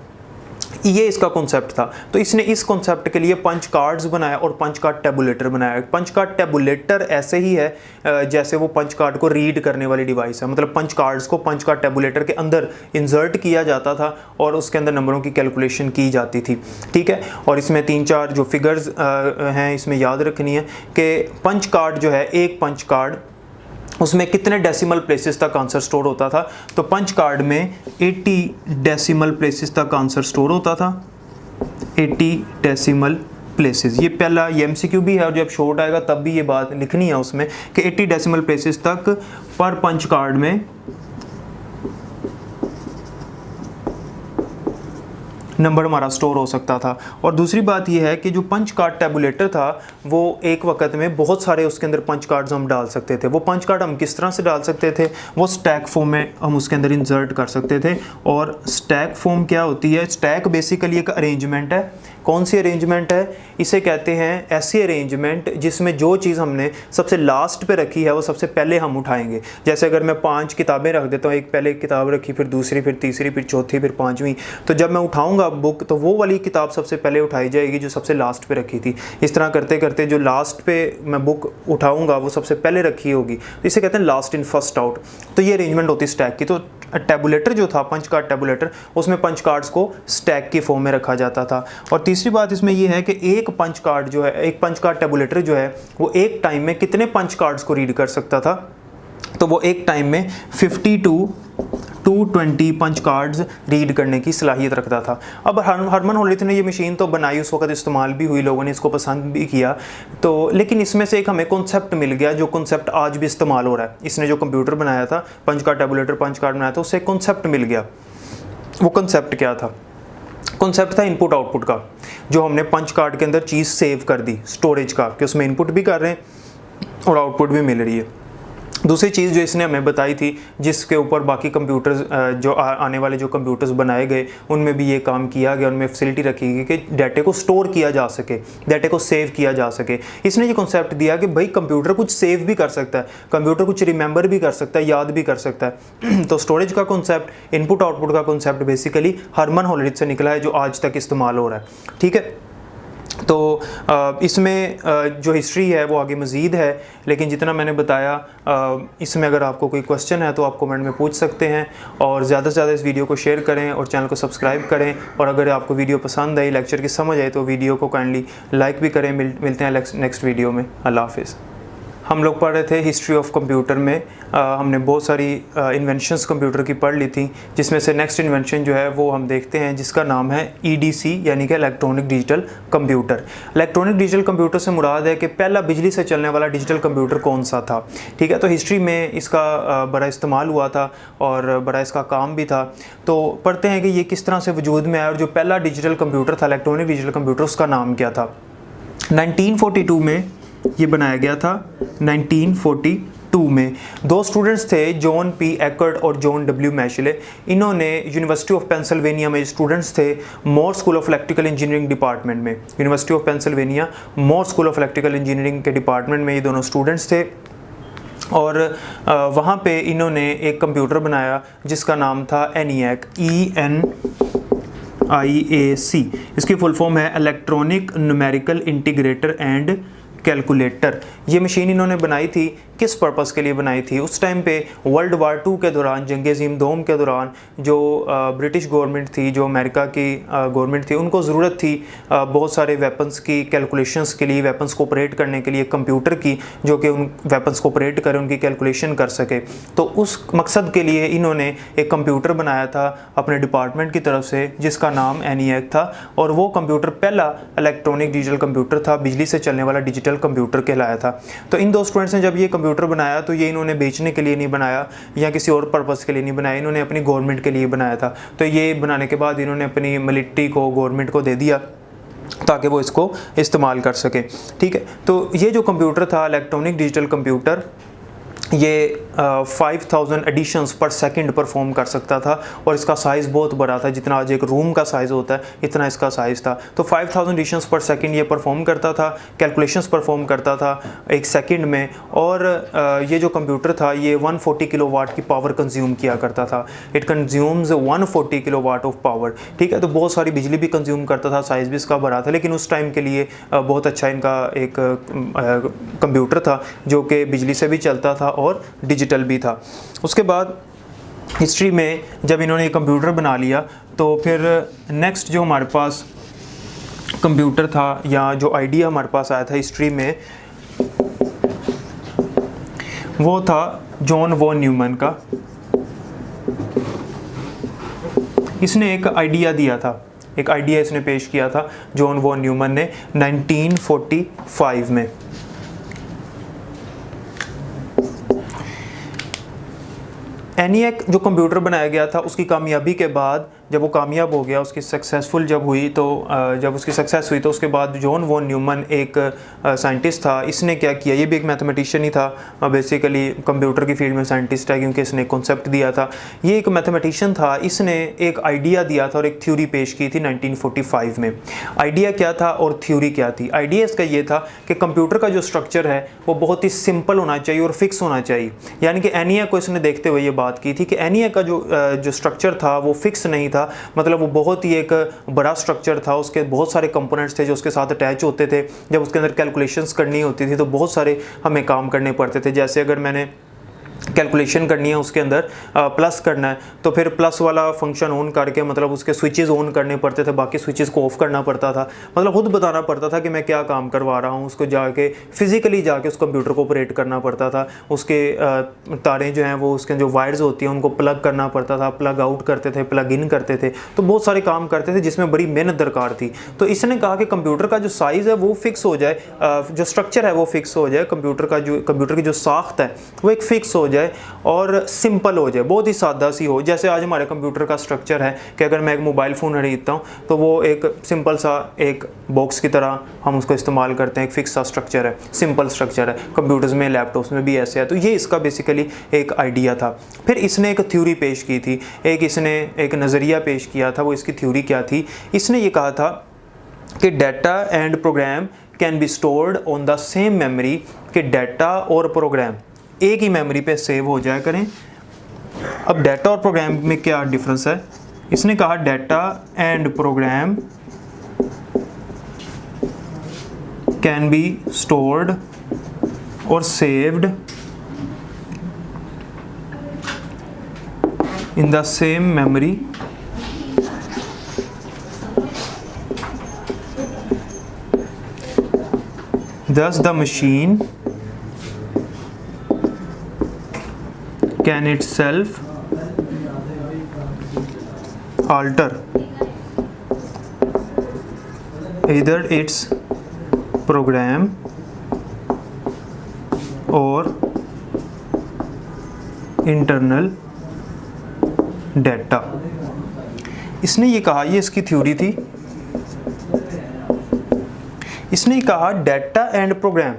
ये इसका कॉन्सेप्ट था। तो इसने इस कॉन्सेप्ट के लिए पंच कार्ड्स बनाया और पंच कार्ड टेबुलेटर बनाया। पंच कार्ड टेबुलेटर ऐसे ही है जैसे वो पंच कार्ड को रीड करने वाली डिवाइस है। मतलब पंच कार्ड्स को पंच कार्ड टेबुलेटर के अंदर इंसर्ट किया जाता था और उसके अंदर नंबरों की कैलकुलेशन की जाती थी। ठीक है, और इसमें 3-4 जो फिगर्स हैं इसमें याद रखनी है कि पंच कार्ड जो है, एक पंच कार्ड उसमें कितने डेसिमल प्लेसेस तक आंसर स्टोर होता था। तो पंच कार्ड में 80 डेसिमल प्लेसेस तक आंसर स्टोर होता था। 80 डेसिमल प्लेसेस, ये पहला ये MCQ भी है, और जब शॉर्ट आएगा तब भी ये बात लिखनी है उसमें कि 80 डेसिमल प्लेसेस तक पर पंच कार्ड में नंबर हमारा स्टोर हो सकता था। और दूसरी बात यह है कि जो पंच कार्ड टेबुलेटर था वो एक वक्त में बहुत सारे उसके अंदर पंच कार्ड्स हम डाल सकते थे। वो पंच कार्ड हम किस तरह से डाल सकते थे, वो स्टैक फॉर्म में हम उसके अंदर इंसर्ट कर सकते थे। और स्टैक फॉर्म क्या होती है? स्टैक बेसिकली एक अरेंजमेंट है। कौन सी अरेंजमेंट है? इसे कहते हैं ऐसी अरेंजमेंट जिसमें जो चीज़ हमने सबसे लास्ट पे रखी है वो सबसे पहले हम उठाएंगे। जैसे अगर मैं 5 किताबें रख देता हूँ, एक पहले एक किताब रखी, फिर दूसरी, फिर तीसरी, फिर चौथी, फिर 5वीं, तो जब मैं उठाऊंगा बुक तो वो वाली किताब सबसे पहले उठाई जाएगी जो सबसे लास्ट पे रखी थी। इस तरह करते करते जो लास्ट पे मैं बुक उठाऊंगा वो सबसे पहले रखी होगी। तो इसे कहते हैं लास्ट इन फर्स्ट आउट। तो ये अरेंजमेंट होती है स्टैक की। तो टेबुलेटर जो था, पंच कार्ड टेबुलेटर, उसमें पंच कार्ड्स को स्टैक की फॉर्म में रखा जाता था। और तीसरी बात इसमें यह है कि एक पंच कार्ड जो है, एक पंच कार्ड टेबुलेटर जो है वो एक टाइम में कितने पंच कार्ड्स को रीड कर सकता था? तो वो एक टाइम में 50 to 220 पंच कार्ड्स रीड करने की सलाहियत रखता था। अब हरमन होलरिथ ने ये मशीन तो बनाई, उस वक्त इस्तेमाल भी हुई, लोगों ने इसको पसंद भी किया। तो लेकिन इसमें से एक हमें कॉन्सेप्ट मिल गया जो कॉन्सेप्ट आज भी इस्तेमाल हो रहा है। इसने जो कंप्यूटर बनाया था, punch card tabulator punch card बनाया था, उससे एक कॉन्सेप्ट मिल गया। वो कॉन्सेप्ट क्या था? कॉन्सेप्ट था इनपुट आउटपुट का। जो हमने पंच कार्ड के अंदर चीज़ सेव कर दी, स्टोरेज का, कि उसमें इनपुट भी कर रहे हैं और आउटपुट भी मिल रही है। दूसरी चीज़ जो इसने हमें बताई थी, जिसके ऊपर बाकी कंप्यूटर्स जो आने वाले जो कंप्यूटर्स बनाए गए उनमें भी ये काम किया गया, उनमें फैसिलिटी रखी गई कि डाटे को स्टोर किया जा सके, डाटे को सेव किया जा सके। इसने ये कॉन्सेप्ट दिया कि भाई कंप्यूटर कुछ सेव भी कर सकता है, कंप्यूटर कुछ रिमेंबर भी कर सकता है, याद भी कर सकता है। तो स्टोरेज का कॉन्सेप्ट, इनपुट आउटपुट का कॉन्सेप्ट बेसिकली हरमन होलरिच से निकला है, जो आज तक इस्तेमाल हो रहा है। ठीक है, तो इसमें जो हिस्ट्री है वो आगे मज़ीद है, लेकिन जितना मैंने बताया इसमें अगर आपको कोई क्वेश्चन है तो आप कमेंट में पूछ सकते हैं, और ज़्यादा से ज़्यादा इस वीडियो को शेयर करें और चैनल को सब्सक्राइब करें। और अगर आपको वीडियो पसंद आई, लेक्चर की समझ आए, तो वीडियो को काइंडली लाइक भी करें। मिलते हैं नेक्स्ट वीडियो में। अल्लाह हाफिज़। हम लोग पढ़ रहे थे हिस्ट्री ऑफ कंप्यूटर में, हमने बहुत सारी इन्वेंशंस कंप्यूटर की पढ़ ली थी, जिसमें से नेक्स्ट इन्वेंशन जो है वो हम देखते हैं, जिसका नाम है EDC यानी कि electronic digital computer. Electronic digital computer से मुराद है कि पहला बिजली से चलने वाला डिजिटल कंप्यूटर कौन सा था। ठीक है, तो हिस्ट्री में इसका बड़ा इस्तेमाल हुआ था और बड़ा इसका काम भी था। तो पढ़ते हैं कि ये किस तरह से वजूद में आया, और जो पहला डिजिटल कंप्यूटर था, इलेक्ट्रॉनिक डिजिटल कंप्यूटर, उसका नाम क्या था। 1942 में ये बनाया गया था। 1942 में दो स्टूडेंट्स थे, जॉन P. एकर्ड और जॉन W. मैशले। इन्होंने यूनिवर्सिटी ऑफ पेंसिल्वेनिया में स्टूडेंट्स थे, Moore school of electrical engineering department में। University of Pennsylvania Moore school of electrical engineering के डिपार्टमेंट में ये दोनों स्टूडेंट्स थे, और वहाँ पे इन्होंने एक कंप्यूटर बनाया जिसका नाम था ENIAC, ENIAC। इसकी फुल फॉर्म है electronic numerical integrator and calculator. ये मशीन इन्होंने बनाई थी, किस पर्पस के लिए बनाई थी। उस टाइम पे वर्ल्ड वार 2 के दौरान, जंग-ए-अज़ीम दोम के दौरान, जो ब्रिटिश गवर्नमेंट थी, जो अमेरिका की गवर्नमेंट थी, उनको ज़रूरत थी बहुत सारे वेपन्स की कैलकुलेशंस के लिए, वेपन्स को ऑपरेट करने के लिए कंप्यूटर की, जो कि उन वेपन्स को ऑपरेट करे, उनकी कैलकुलेशन कर सके। तो उस मकसद के लिए इन्होंने एक कंप्यूटर बनाया था अपने डिपार्टमेंट की तरफ से, जिसका नाम ENIAC था, और वो कंप्यूटर पहला इलेक्ट्रॉनिक डिजिटल कंप्यूटर था, बिजली से चलने वाला डिजिटल कंप्यूटर कहलाया था। तो इन दो स्टूडेंट्स ने जब ये कंप्यूटर बनाया, तो ये इन्होंने बेचने के लिए नहीं बनाया या किसी और पर्पस के लिए नहीं बनाया, इन्होंने अपनी गवर्नमेंट के लिए बनाया था। तो ये बनाने के बाद इन्होंने अपनी मिलिट्री को, गवर्नमेंट को दे दिया ताकि वो इसको इस्तेमाल कर सके। ठीक है, तो ये जो कंप्यूटर था इलेक्ट्रॉनिक डिजिटल कंप्यूटर, ये 5000 एडिशंस पर सेकंड परफॉर्म कर सकता था, और इसका साइज़ बहुत बड़ा था, जितना आज एक रूम का साइज़ होता है इतना इसका साइज़ था। तो 5000 एडिशंस पर सेकंड ये परफॉर्म करता था, कैलकुलेशंस परफॉर्म करता था एक सेकंड में। और ये जो कंप्यूटर था ये 140 किलोवाट की पावर कंज्यूम किया करता था। It consumes 140 kilowatt of power. ठीक है, तो बहुत सारी बिजली भी कंज्यूम करता था, साइज़ भी इसका बड़ा था, लेकिन उस टाइम के लिए बहुत अच्छा इनका एक कंप्यूटर था, जो कि बिजली से भी चलता था और डिजिटल भी था। उसके बाद हिस्ट्री में जब इन्होंने कंप्यूटर बना लिया, तो फिर नेक्स्ट जो हमारे पास कंप्यूटर था, या जो आइडिया हमारे पास आया था हिस्ट्री में, वो था जॉन वॉन न्यूमैन का। इसने एक आइडिया दिया था, एक आइडिया इसने पेश किया था जॉन वॉन न्यूमैन ने 1945 में। ENIAC जो कंप्यूटर बनाया गया था, उसकी कामयाबी के बाद, जब वो कामयाब हो गया, उसकी सक्सेसफुल जब हुई, तो जब उसकी सक्सेस हुई, तो उसके बाद जॉन वॉन न्यूमैन एक साइंटिस्ट था। इसने क्या किया, ये भी एक मैथमेटिशियन ही था, बेसिकली कंप्यूटर की फील्ड में साइंटिस्ट है, क्योंकि इसने कॉन्सेप्ट दिया था। ये एक मैथमेटिशियन था, इसने एक आइडिया दिया था और एक थ्योरी पेश की थी 1945 में। आइडिया क्या था और थ्योरी क्या थी? आइडिया इसका ये था कि कंप्यूटर का जो स्ट्रक्चर है वो बहुत ही सिंपल होना चाहिए और फिक्स होना चाहिए। यानी कि ENIAC को इसने देखते हुए ये बात की थी कि ENIAC का जो स्ट्रक्चर था वो फिक्स नहीं था, मतलब वो बहुत ही एक बड़ा स्ट्रक्चर था, उसके बहुत सारे कंपोनेंट्स थे जो उसके साथ अटैच होते थे। जब उसके अंदर कैलकुलेशंस करनी होती थी तो बहुत सारे हमें काम करने पड़ते थे। जैसे अगर मैंने कैलकुलेशन करनी है, उसके अंदर प्लस करना है, तो फिर प्लस वाला फंक्शन ऑन करके, मतलब उसके स्विचेस ऑन करने पड़ते थे, बाकी स्विचेस को ऑफ करना पड़ता था। मतलब खुद बताना पड़ता था कि मैं क्या काम करवा रहा हूँ, उसको जाके फिज़िकली जाके उस कंप्यूटर को ऑपरेट करना पड़ता था। उसके तारें जो हैं वो, उसके जो वायर्स होती हैं उनको प्लग करना पड़ता था, प्लग आउट करते थे, प्लग इन करते थे, तो बहुत सारे काम करते थे जिसमें बड़ी मेहनत दरकार थी। तो इसने कहा कि कंप्यूटर का जो साइज़ है वो फिक्स हो जाए, जो स्ट्रक्चर है वो फिक्स हो जाए, कंप्यूटर की जो साख्त है वो एक फ़िक्स हो जाए और सिंपल हो जाए, बहुत ही सादा सी हो। जैसे आज हमारे कंप्यूटर का स्ट्रक्चर है कि अगर मैं एक मोबाइल फ़ोन खरीदता हूँ तो वो एक सिंपल सा एक बॉक्स की तरह हम उसको इस्तेमाल करते हैं, एक फिक्स सा स्ट्रक्चर है, सिंपल स्ट्रक्चर है। कंप्यूटर्स में, लैपटॉप्स में भी ऐसे है। तो ये इसका बेसिकली एक आइडिया था। फिर इसने एक थ्योरी पेश की थी, इसने एक नज़रिया पेश किया था। वो इसकी थ्योरी क्या थी? इसने ये कहा था कि data and program can be stored on the same memory, कि डाटा और प्रोग्राम एक ही मेमोरी पे सेव हो जाया करें। अब डाटा और प्रोग्राम में क्या डिफरेंस है? इसने कहा data and program can be stored और saved in the same memory thus the machine can itself alter either its program or internal data। इसने ये कहा, ये इसकी थ्योरी थी। इसने कहा डाटा एंड प्रोग्राम,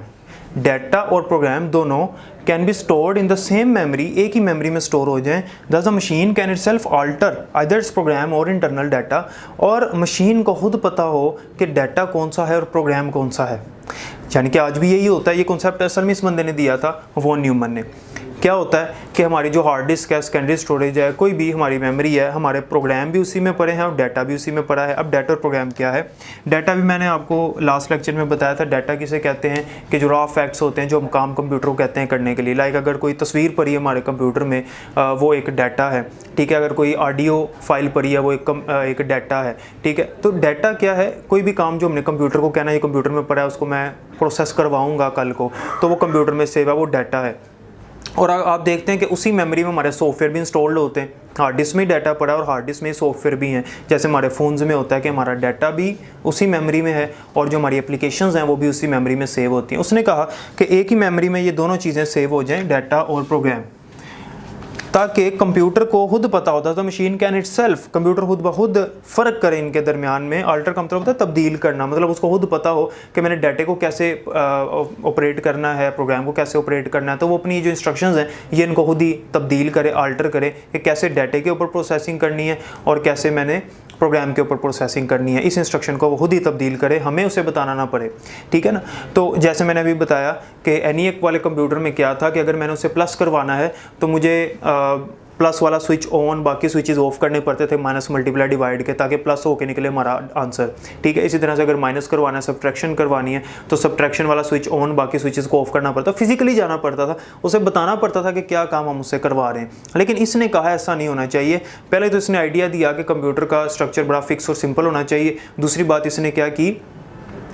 डाटा और प्रोग्राम दोनों can be stored in the same memory, एक ही मेमोरी में स्टोर हो जाएं। Thus the machine can itself alter either its program और इंटरनल डाटा, और मशीन को खुद पता हो कि डाटा कौन सा है और प्रोग्राम कौन सा है। यानी कि आज भी यही होता है। ये कॉन्सेप्ट असल में इस बंदे ने दिया था, वॉन न्यूमन ने। क्या होता है कि हमारी जो हार्ड डिस्क है, सेकेंडरी स्टोरेज है, कोई भी हमारी मेमोरी है, हमारे प्रोग्राम भी उसी में पड़े हैं और डाटा भी उसी में पड़ा है। अब डाटा और प्रोग्राम क्या है? डाटा भी मैंने आपको लास्ट लेक्चर में बताया था। डाटा किसे कहते हैं कि जो रॉ फैक्ट्स होते हैं, जो हम काम कंप्यूटर को कहते हैं करने के लिए। लाइक अगर कोई तस्वीर पड़ी है हमारे कंप्यूटर में, वो एक डाटा है, ठीक है। अगर कोई ऑडियो फाइल पड़ी है, वो एक डाटा है, ठीक है। तो डाटा क्या है? कोई भी काम जो हमने कंप्यूटर को कहना है, ये कंप्यूटर में पड़ा है, उसको मैं प्रोसेस करवाऊँगा कल को, तो वो कंप्यूटर में सेव है, वो डाटा है। और आप देखते हैं कि उसी मेमोरी में हमारे सॉफ्टवेयर भी इंस्टॉल्ड होते हैं। हार्ड डिस्क में डाटा पड़ा है और हार्ड डिस्क में सॉफ्टवेयर भी हैं। जैसे हमारे फ़ोन्स में होता है कि हमारा डाटा भी उसी मेमोरी में है और जो हमारी एप्लीकेशंस हैं वो भी उसी मेमोरी में सेव होती हैं। उसने कहा कि एक ही मेमोरी में ये दोनों चीज़ें सेव हो जाएं, डाटा और प्रोग्राम, ताकि कंप्यूटर को खुद पता होता था। मशीन कैन इटसेल्फ, कंप्यूटर खुद ब खुद फ़र्क करे इनके दरमियान में। अल्टर का मतलब होता है तब्दील करना, मतलब उसको खुद पता हो कि मैंने डाटे को कैसे ऑपरेट करना है, प्रोग्राम को कैसे ऑपरेट करना है। तो वो अपनी जो इंस्ट्रक्शंस हैं ये इनको खुद ही तब्दील करे, अल्टर करे कि कैसे डाटे के ऊपर प्रोसेसिंग करनी है और कैसे मैंने प्रोग्राम के ऊपर प्रोसेसिंग करनी है। इस इंस्ट्रक्शन को वो खुद ही तब्दील करे, हमें उसे बताना ना पड़े, ठीक है ना। तो जैसे मैंने अभी बताया कि एनीएक वाले कंप्यूटर में क्या था कि अगर मैंने उसे प्लस करवाना है तो मुझे प्लस वाला स्विच ऑन, बाकी स्विचेस ऑफ करने पड़ते थे माइनस मल्टीप्लाई डिवाइड के, ताकि प्लस होके निकले हमारा आंसर, ठीक है। इसी तरह से अगर माइनस करवाना है, सब्ट्रैक्शन करवानी है, तो सब्ट्रैक्शन वाला स्विच ऑन, बाकी स्विचेस को ऑफ करना पड़ता, फिजिकली जाना पड़ता था, उसे बताना पड़ता था कि क्या काम हम उससे करवा रहे हैं। लेकिन इसने कहा ऐसा नहीं होना चाहिए। पहले तो इसने आइडिया दिया कि कंप्यूटर का स्ट्रक्चर बड़ा फिक्स और सिंपल होना चाहिए। दूसरी बात इसने क्या की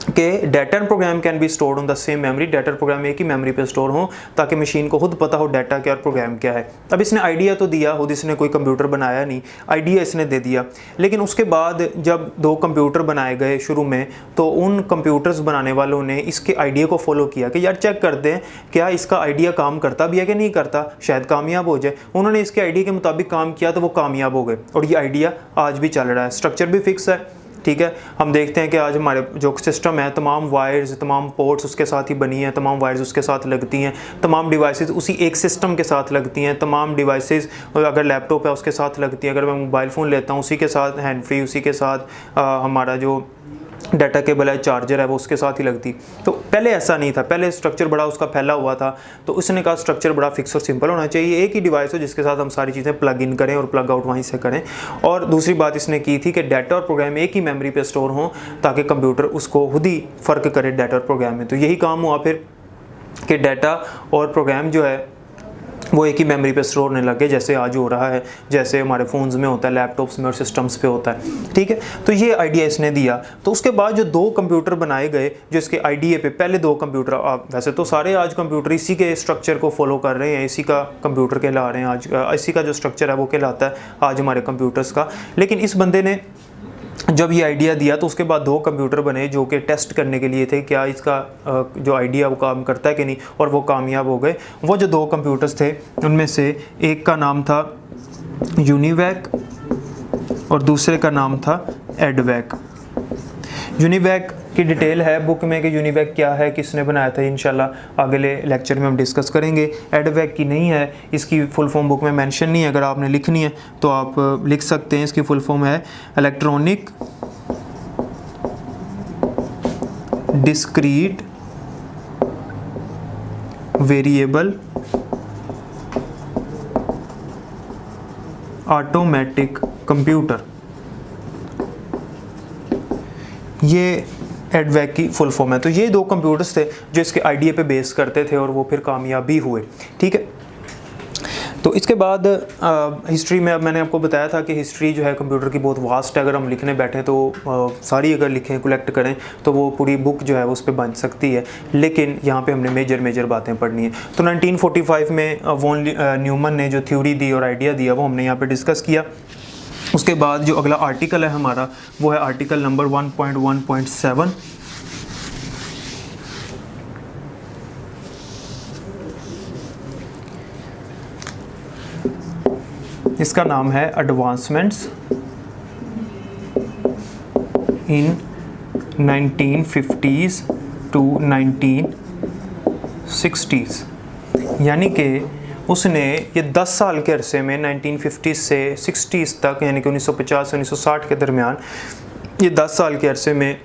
कि data and program can be stored on the same memory, data और प्रोग्राम एक ही मेमोरी पे स्टोर हो, ताकि मशीन को खुद पता हो डाटा क्या और प्रोग्राम क्या है। अब इसने आइडिया तो दिया, खुद इसने कोई कंप्यूटर बनाया नहीं, आइडिया इसने दे दिया। लेकिन उसके बाद जब दो कंप्यूटर बनाए गए शुरू में, तो उन कंप्यूटर्स बनाने वालों ने इसके आइडिया को फॉलो किया कि यार चेक करते हैं क्या इसका आइडिया काम करता भी है कि नहीं करता, शायद कामयाब हो जाए। उन्होंने इसके आइडिया के मुताबिक काम किया तो वो कामयाब हो गए, और ये आइडिया आज भी चल रहा है। स्ट्रक्चर भी फिक्स है, ठीक है। हम देखते हैं कि आज हमारे जो सिस्टम है, तमाम वायर्स, तमाम पोर्ट्स उसके साथ ही बनी हैं, तमाम वायर्स उसके साथ लगती हैं, तमाम डिवाइसेस उसी एक सिस्टम के साथ लगती हैं, तमाम डिवाइसेस अगर लैपटॉप है उसके साथ लगती हैं, अगर मैं मोबाइल फ़ोन लेता हूँ उसी के साथ, हैंड फ्री उसी के साथ, हमारा जो डाटा केबल है, चार्जर है, वो उसके साथ ही लगती। तो पहले ऐसा नहीं था, पहले स्ट्रक्चर बड़ा उसका फैला हुआ था। तो उसने कहा स्ट्रक्चर बड़ा फिक्स और सिंपल होना चाहिए, एक ही डिवाइस हो जिसके साथ हम सारी चीज़ें प्लग इन करें और प्लग आउट वहीं से करें। और दूसरी बात इसने की थी कि डाटा और प्रोग्राम एक ही मेमोरी पे स्टोर हों, ताकि कंप्यूटर उसको खुद ही फ़र्क करे डाटा और प्रोग्राम में। तो यही काम हुआ फिर कि डाटा और प्रोग्राम जो है वो एक ही मेमोरी पे स्टोर होने लगे, जैसे आज हो रहा है, जैसे हमारे फ़ोन्स में होता है, लैपटॉप्स में और सिस्टम्स पे होता है, ठीक है। तो ये आइडिया इसने दिया। तो उसके बाद जो दो कंप्यूटर बनाए गए जो इसके आइडिया पे, पहले दो कंप्यूटर, वैसे तो सारे आज कंप्यूटर इसी के स्ट्रक्चर को फॉलो कर रहे हैं, इसी का कंप्यूटर कहला रहे हैं आज, इसी का जो स्ट्रक्चर है वो कहलाता है आज हमारे कंप्यूटर्स का। लेकिन इस बंदे ने जब ये आइडिया दिया तो उसके बाद 2 कंप्यूटर बने जो कि टेस्ट करने के लिए थे क्या इसका जो आइडिया वो काम करता है कि नहीं, और वो कामयाब हो गए। वो जो 2 कंप्यूटर्स थे उनमें से एक का नाम था यूनिवैक और दूसरे का नाम था एडवैक। यूनिवैक की डिटेल है बुक में कि यूनिवैक क्या है, किसने बनाया था, इंशाल्लाह अगले लेक्चर में हम डिस्कस करेंगे। एडवैक की नहीं है, इसकी फुल फॉर्म बुक में मेंशन नहीं है, अगर आपने लिखनी है तो आप लिख सकते हैं। इसकी फुल फॉर्म है electronic discrete variable automatic computer. ये एडवैक की फुल फॉर्म है। तो ये 2 कंप्यूटर्स थे जो इसके आइडिया पे बेस करते थे और वो फिर कामयाब भी हुए। ठीक है, तो इसके बाद हिस्ट्री में अब मैंने आपको बताया था कि हिस्ट्री जो है कंप्यूटर की बहुत वास्ट है। अगर हम लिखने बैठें तो सारी अगर लिखें कलेक्ट करें तो वो पूरी बुक जो है उस पर बन सकती है, लेकिन यहाँ पे हमने मेजर बातें पढ़नी है। तो 1945 में वॉन न्यूमन ने जो थ्योरी दी और आइडिया दिया वो हमने यहाँ पे डिस्कस किया। उसके बाद जो अगला आर्टिकल है हमारा वो है आर्टिकल नंबर 1.1.7। इसका नाम है advancements in 1950s to 1960s, यानी कि उसने ये 10 साल के अरसे में 1950 से 60s तक, यानी कि 1950 से 1960 के दरमियान, ये 10 साल के अरसे में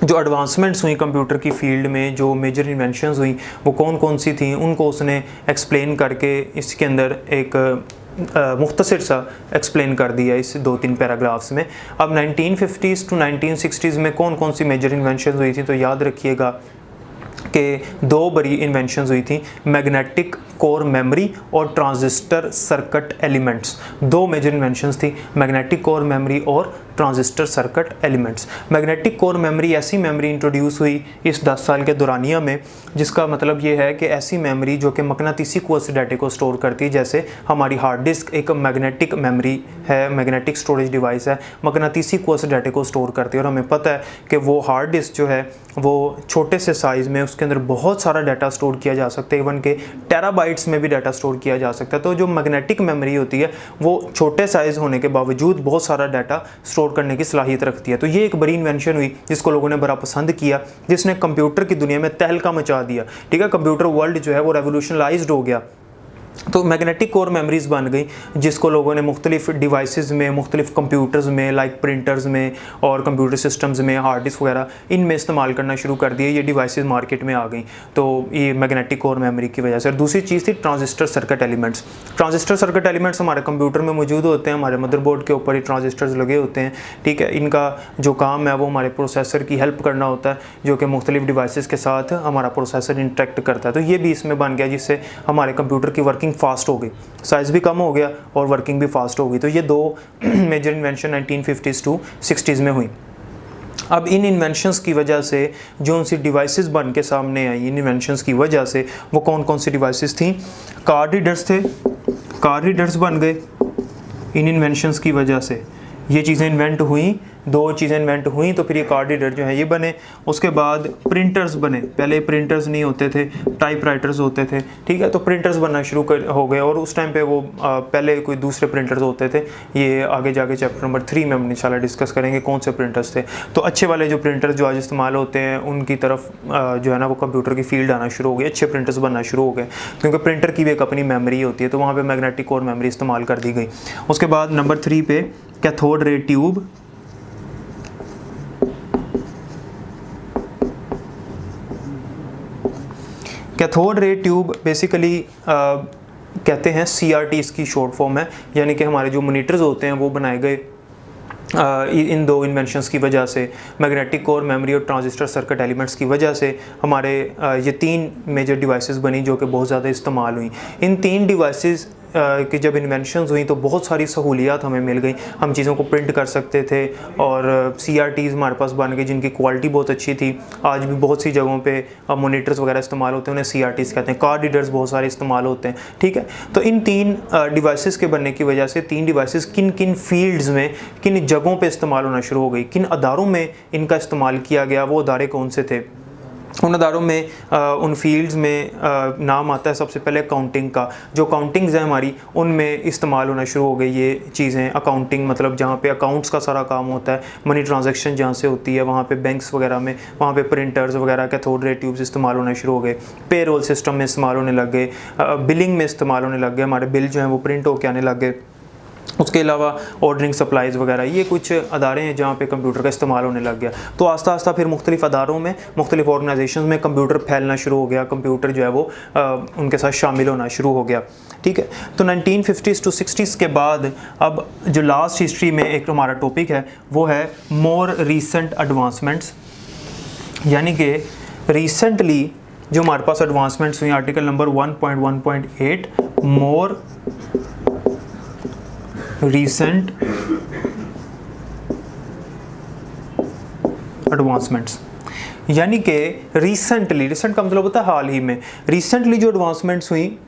जो एडवांसमेंट्स हुई कंप्यूटर की फील्ड में, जो मेजर इन्वेंशंस हुई वो कौन कौन सी थी, उनको उसने एक्सप्लेन करके इसके अंदर एक मुख्तसर सा एक्सप्लेन कर दिया इस 2-3 पैराग्राफ्स में। अब 1950s टू 1960s में कौन कौन सी मेजर इन्वेंशंस हुई थी, तो याद रखिएगा कि 2 बड़ी इन्वेंशंस हुई थी, मैग्नेटिक कोर मेमोरी और transistor circuit elements. 2 major inventions थी, मैग्नेटिक कोर मेमोरी और transistor circuit elements. Magnetic core memory ऐसी मेमोरी इंट्रोड्यूस हुई इस 10 साल के दौरानिया में, जिसका मतलब ये है कि ऐसी मेमोरी जो कि मकनातीसी क़ुव्वत से डाटे को स्टोर करती है। जैसे हमारी हार्ड डिस्क एक मैग्नेटिक मेमोरी है, मैग्नेटिक स्टोरेज डिवाइस है, मकनातीसी क़ुव्वत से डाटे को स्टोर करती है। और हमें पता है कि वो हार्ड डिस्क जो है वो छोटे से साइज़ में उसके अंदर बहुत सारा डाटा स्टोर किया जा सकता है, इवन के टेराबाइट्स में भी डाटा स्टोर किया जा सकता है। तो जो मैग्नेटिक मेमोरी होती है वो छोटे साइज़ होने के बावजूद बहुत सारा डाटा स्टोर करने की सलाहियत रखती है। तो ये एक बड़ी इन्वेंशन हुई जिसको लोगों ने बड़ा पसंद किया, जिसने कंप्यूटर की दुनिया में तहलका मचा दिया। ठीक है, कंप्यूटर वर्ल्ड जो है वो रेवोल्यूशनलाइज्ड हो गया। तो मैग्नेटिक कोर मेमोरीज़ बन गई जिसको लोगों ने मुख्तलिफ डिवाइसेस में, मुख्तलिफ कंप्यूटर्स में, लाइक प्रिंटर्स में और कंप्यूटर सिस्टम्स में, हार्ड डिस्क वगैरह इनमें इस्तेमाल करना शुरू कर दिए। ये डिवाइसेस मार्केट में आ गई तो ये मैग्नेटिक कोर मेमोरी की वजह से। और दूसरी चीज़ थी transistor circuit elements. Transistor circuit elements हमारे कंप्यूटर में मौजूद होते हैं, हमारे मदरबोर्ड के ऊपर ही ट्रांजिस्टर्स लगे होते हैं। ठीक है, इनका जो काम है वो हमारे प्रोसेसर की हेल्प करना होता है, जो कि मुख्तलिफ डिवाइसेस के साथ हमारा प्रोसेसर इंटरेक्ट करता है। तो ये भी इसमें बन गया जिससे हमारे कंप्यूटर की वर्किंग फास्ट हो गई, साइज़ भी कम हो गया और वर्किंग भी फास्ट हो गई। तो ये 2 major invention 1950s to 60s में हुई। अब इन इन्वेंशंस की वजह से जो उनसी डिवाइसेस बन के सामने आई, इन इन्वेंशंस की वजह से वो कौन कौन सी डिवाइसेस थी। कार्ड रीडर्स थे, कार्ड रीडर्स बन गए इन इन्वेंशंस की वजह से। ये चीज़ें इन्वेंट हुई, 2 चीज़ें इन्वेंट हुई तो फिर ये कार्ड रीडर जो है ये बने। उसके बाद प्रिंटर्स बने, पहले प्रिंटर्स नहीं होते थे, टाइप राइटर्स होते थे। ठीक है, तो प्रिंटर्स बनना शुरू हो गए और उस टाइम पे वो पहले कोई दूसरे प्रिंटर्स होते थे। ये आगे जाके चैप्टर नंबर 3 में हम इंशाल्लाह डिस्कस करेंगे कौन से प्रिंटर्स थे। तो अच्छे वाले जो प्रिंटर्स जो आज इस्तेमाल होते हैं उनकी तरफ जो है ना वो कंप्यूटर की फील्ड आना शुरू हो गई, अच्छे प्रिंटर्स बनना शुरू हो गए, क्योंकि प्रिंटर की भी एक अपनी मेमोरी होती है। तो वहाँ पर मैग्नेटिक कोर मेमोरी इस्तेमाल कर दी गई। उसके बाद नंबर 3 पे cathode ray tube, cathode ray tube basically कहते हैं CRT इसकी शॉर्ट फॉर्म है, यानी कि हमारे जो मोनीटर्स होते हैं वो बनाए गए इन 2 इन्वेंशंस की वजह से, मैग्नेटिक कोर मेमोरी और ट्रांजिस्टर सर्किट एलिमेंट्स की वजह से हमारे ये 3 मेजर डिवाइसेस बनी जो कि बहुत ज़्यादा इस्तेमाल हुई। इन 3 डिवाइसेस की जब इन्वेंशंस हुई तो बहुत सारी सहूलियात हमें मिल गई। हम चीज़ों को प्रिंट कर सकते थे और CRTs हमारे पास बन गई जिनकी क्वालिटी बहुत अच्छी थी। आज भी बहुत सी जगहों पे मॉनिटर्स वगैरह इस्तेमाल होते हैं, उन्हें CRTs कहते हैं। कार्ड रीडर्स बहुत सारे इस्तेमाल होते हैं, ठीक है। तो इन 3 डिवाइसेस के बनने की वजह से 3 डिवाइसेस किन किन फील्ड्स में, किन जगहों पे इस्तेमाल होना शुरू हो गई, किन अदारों में इनका इस्तेमाल किया गया, वो अदारे कौन से थे। उन अदारों में उन फील्ड्स में नाम आता है सबसे पहले अकाउंटिंग का। जो अकाउंटिंग्स हैं हमारी, उनमें इस्तेमाल होना शुरू हो गई ये चीज़ें। अकाउंटिंग मतलब जहाँ पे अकाउंट्स का सारा काम होता है, मनी ट्रांजैक्शन जहाँ से होती है, वहाँ पे बैंक्स वगैरह में, वहाँ पे प्रिंटर्स वगैरह कैथोड रे ट्यूब्स इस्तेमाल होना शुरू हो गए। पेरोल सिस्टम में इस्तेमाल होने लग गए, बिलिंग में इस्तेमाल होने लग गए, हमारे बिल जो हैं वो प्रिंट होकर आने लग गए। उसके अलावा ऑर्डरिंग सप्लाईज़ वगैरह, ये कुछ अदारे हैं जहाँ पे कंप्यूटर का इस्तेमाल होने लग गया। तो आस्ता आस्ता फिर मुख्तलिफ अदारों में, मुख्तलिफ ऑर्गेनाइजेशन में कंप्यूटर फैलना शुरू हो गया, कंप्यूटर जो है वो उनके साथ शामिल होना शुरू हो गया, ठीक है। तो 1950s to 60s के बाद अब जो लास्ट हिस्ट्री में एक हमारा टॉपिक है वो है मोर रीसेंट एडवांसमेंट्स, यानी कि रिसेंटली जो हमारे पास एडवांसमेंट्स हुई। आर्टिकल नंबर 1.1.8 मोर रीसेंट एडवांसमेंट्स, यानी कि रिसेंटली, रिसेंट का मतलब होता है हाल ही में। रिसेंटली जो एडवांसमेंट्स हुई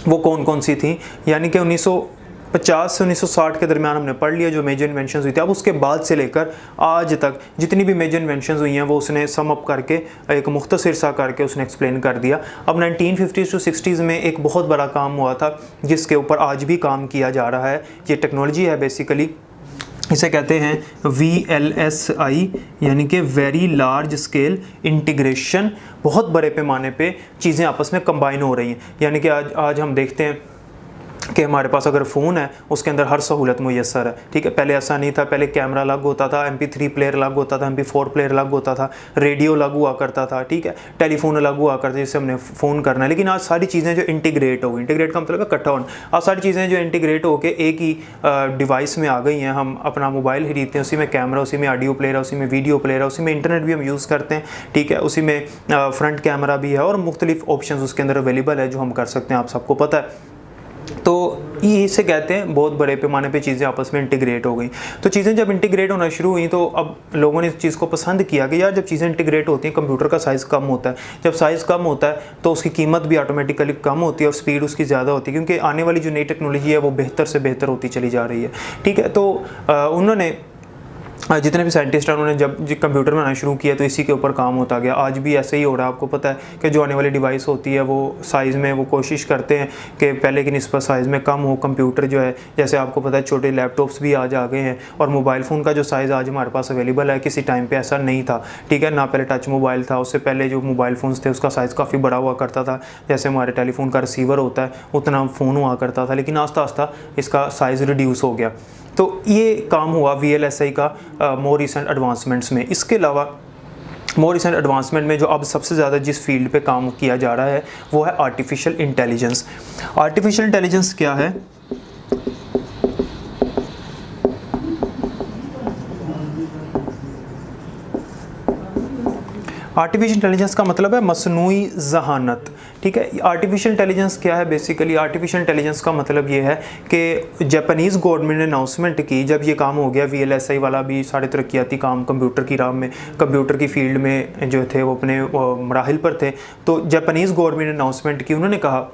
वो कौन कौन सी थी, यानी कि 1950 से 1960 के दरमियान हमने पढ़ लिया जो मेजर इन्वेंशंस हुई थी। अब उसके बाद से लेकर आज तक जितनी भी मेजर इन्वेंशंस हुई हैं वो उसने सम अप करके एक मुख्तसर सा करके उसने एक्सप्लेन कर दिया। अब 1950s to 60s में एक बहुत बड़ा काम हुआ था जिसके ऊपर आज भी काम किया जा रहा है। ये टेक्नोलॉजी है बेसिकली, इसे कहते हैं VLSI, यानी कि वेरी लार्ज स्केल इंटीग्रेशन। बहुत बड़े पैमाने पे चीज़ें आपस में कंबाइन हो रही हैं। यानी कि आज हम देखते हैं कि हमारे पास अगर फ़ोन है उसके अंदर हर सहूलत मुयस्सर है, ठीक है। पहले ऐसा नहीं था, पहले कैमरा अलग होता था, MP3 प्लेयर अलग होता था, MP4 प्लेयर अलग होता था, रेडियो अलग हुआ करता था, ठीक है, टेलीफोन अलग हुआ करता जिससे हमने फ़ोन करना है। लेकिन आज सारी चीज़ें जो इंटीग्रेट हो गई, इंटीग्रेट का मतलब है इकट्ठा होना, आज सारी चीज़ें जो इंटीग्रेट होकर एक ही डिवाइस में आ गई हैं। हम अपना मोबाइल खरीदते हैं, उसी में कैमरा, उसी में ऑडियो प्लेयर है, उसी में वीडियो प्लेयर है, उसी में इंटरनेट भी हम यूज़ करते हैं, ठीक है, उसी में फ्रंट कैमरा भी है और मुख्तलिफ ऑप्शन उसके अंदर अवेलेबल है जो हम कर सकते हैं, आप सबको पता है। तो ये इसे कहते हैं बहुत बड़े पैमाने पे चीज़ें आपस में इंटीग्रेट हो गई। तो चीज़ें जब इंटीग्रेट होना शुरू हुई तो अब लोगों ने इस चीज़ को पसंद किया कि यार जब चीज़ें इंटीग्रेट होती हैं कंप्यूटर का साइज़ कम होता है। जब साइज़ कम होता है तो उसकी कीमत भी ऑटोमेटिकली कम होती है और स्पीड उसकी ज़्यादा होती है, क्योंकि आने वाली जो नई टेक्नोलॉजी है वो बेहतर से बेहतर होती चली जा रही है, ठीक है। तो उन्होंने जितने भी साइंटिस्ट हैं उन्होंने जब कंप्यूटर बनाना शुरू किया तो इसी के ऊपर काम होता गया। आज भी ऐसे ही हो रहा है। आपको पता है कि जो आने वाली डिवाइस होती है वो साइज़ में वो कोशिश करते हैं कि पहले की निस्बत साइज़ में कम हो। कंप्यूटर जो है, जैसे आपको पता है छोटे लैपटॉप्स भी आज आ गए हैं और मोबाइल फ़ोन का जो साइज़ आज हमारे पास अवेलेबल है किसी टाइम पर ऐसा नहीं था, ठीक है ना। पहले टच मोबाइल था, उससे पहले जो मोबाइल फ़ोन्स थे उसका साइज़ काफ़ी बड़ा हुआ करता था, जैसे हमारे टेलीफोन का रिसीवर होता है उतना फ़ोन हुआ करता था, लेकिन आस्ता आस्ता इसका साइज़ रिड्यूस हो गया। तो ये काम हुआ VLSI का मोर रिसेंट एडवांसमेंट्स में। इसके अलावा मोर रिसेंट एडवांसमेंट में जो अब सबसे ज़्यादा जिस फील्ड पे काम किया जा रहा है वो है आर्टिफिशियल इंटेलिजेंस। आर्टिफिशियल इंटेलिजेंस क्या है? आर्टिफिशियल इंटेलिजेंस का मतलब है मसनूई ज़हानत, ठीक है। आर्टिफिशियल इंटेलिजेंस क्या है? बेसिकली आर्टिफिशियल इंटेलिजेंस का मतलब ये है कि जापानीज़ गवर्नमेंट ने अनाउंसमेंट की जब ये काम हो गया, VLSI वाला भी सारे तरक्याती काम कंप्यूटर की राह में, कंप्यूटर की फील्ड में जो थे वो अपने मराहिल पर थे। तो जापानीज़ गवर्नमेंट ने अनाउंसमेंट की, उन्होंने कहा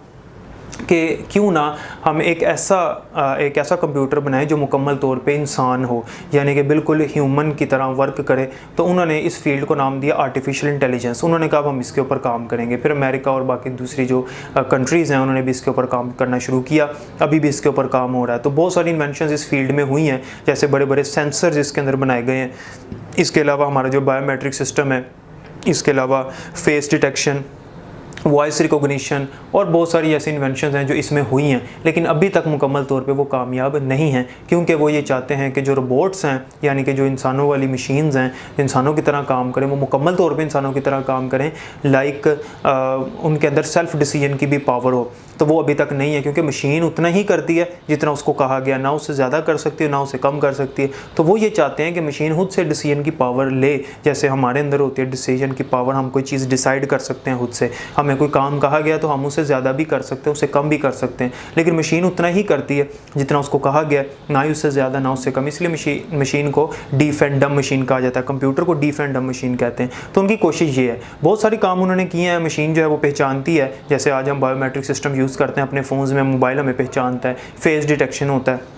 कि क्यों ना हम एक ऐसा कंप्यूटर बनाएं जो मुकम्मल तौर पे इंसान हो, यानी कि बिल्कुल ह्यूमन की तरह वर्क करे। तो उन्होंने इस फील्ड को नाम दिया आर्टिफिशियल इंटेलिजेंस। उन्होंने कहा हम इसके ऊपर काम करेंगे। फिर अमेरिका और बाकी दूसरी जो कंट्रीज़ हैं उन्होंने भी इसके ऊपर काम करना शुरू किया, अभी भी इसके ऊपर काम हो रहा है। तो बहुत सारी इन्वेंशंस इस फील्ड में हुई हैं, जैसे बड़े बड़े सेंसर्स इसके अंदर बनाए गए हैं। इसके अलावा हमारा जो बायोमेट्रिक सिस्टम है, इसके अलावा फेस डिटेक्शन, वॉइस रिकॉग्निशन और बहुत सारी ऐसी इन्वेंशंस हैं जो इसमें हुई हैं, लेकिन अभी तक मुकम्मल तौर पे वो कामयाब नहीं हैं, क्योंकि वो ये चाहते हैं कि जो रोबोट्स हैं, यानी कि जो इंसानों वाली मशीन्स हैं, इंसानों की तरह काम करें, वो मुकम्मल तौर पे इंसानों की तरह काम करें, लाइक उनके अंदर सेल्फ डिसीजन की भी पावर हो। तो वो अभी तक नहीं है, क्योंकि मशीन उतना ही करती है जितना उसको कहा गया, ना उससे ज़्यादा कर सकती है ना उससे कम कर सकती है। तो वो ये चाहते हैं कि मशीन खुद से डिसीजन की पावर ले, जैसे हमारे अंदर होती है डिसीजन की पावर, हम कोई चीज़ डिसाइड कर सकते हैं खुद से, हम हमें कोई काम कहा गया तो हम उससे ज़्यादा भी कर सकते हैं, उससे कम भी कर सकते हैं, लेकिन मशीन उतना ही करती है जितना उसको कहा गया, ना ही उससे ज़्यादा ना उससे कम। इसलिए मशीन को डीफ एंड डम मशीन कहा जाता है, कंप्यूटर को डीफ एंड डम मशीन कहते हैं। तो उनकी कोशिश ये है, बहुत सारे काम उन्होंने किए हैं। मशीन जो है वो पहचानती है, जैसे आज हम बायोमेट्रिक सिस्टम यूज़ करते हैं अपने फ़ोन्स में, मोबाइल हमें पहचानता है, फेस डिटेक्शन होता है,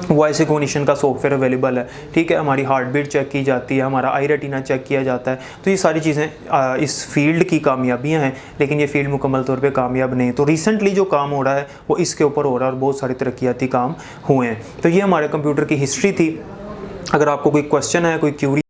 वॉइस रिकॉग्निशन का सॉफ्टवेयर अवेलेबल है, ठीक है, हमारी हार्ट बीट चेक की जाती है, हमारा आई रेटिना चेक किया जाता है। तो ये सारी चीज़ें इस फील्ड की कामयाबियां हैं, लेकिन ये फील्ड मुकम्मल तौर पे कामयाब नहीं। तो रिसेंटली जो काम हो रहा है वो इसके ऊपर हो रहा है और बहुत सारे तरक्याती काम हुए हैं। तो ये हमारे कंप्यूटर की हिस्ट्री थी। अगर आपको कोई क्वेश्चन है, कोई क्यूरी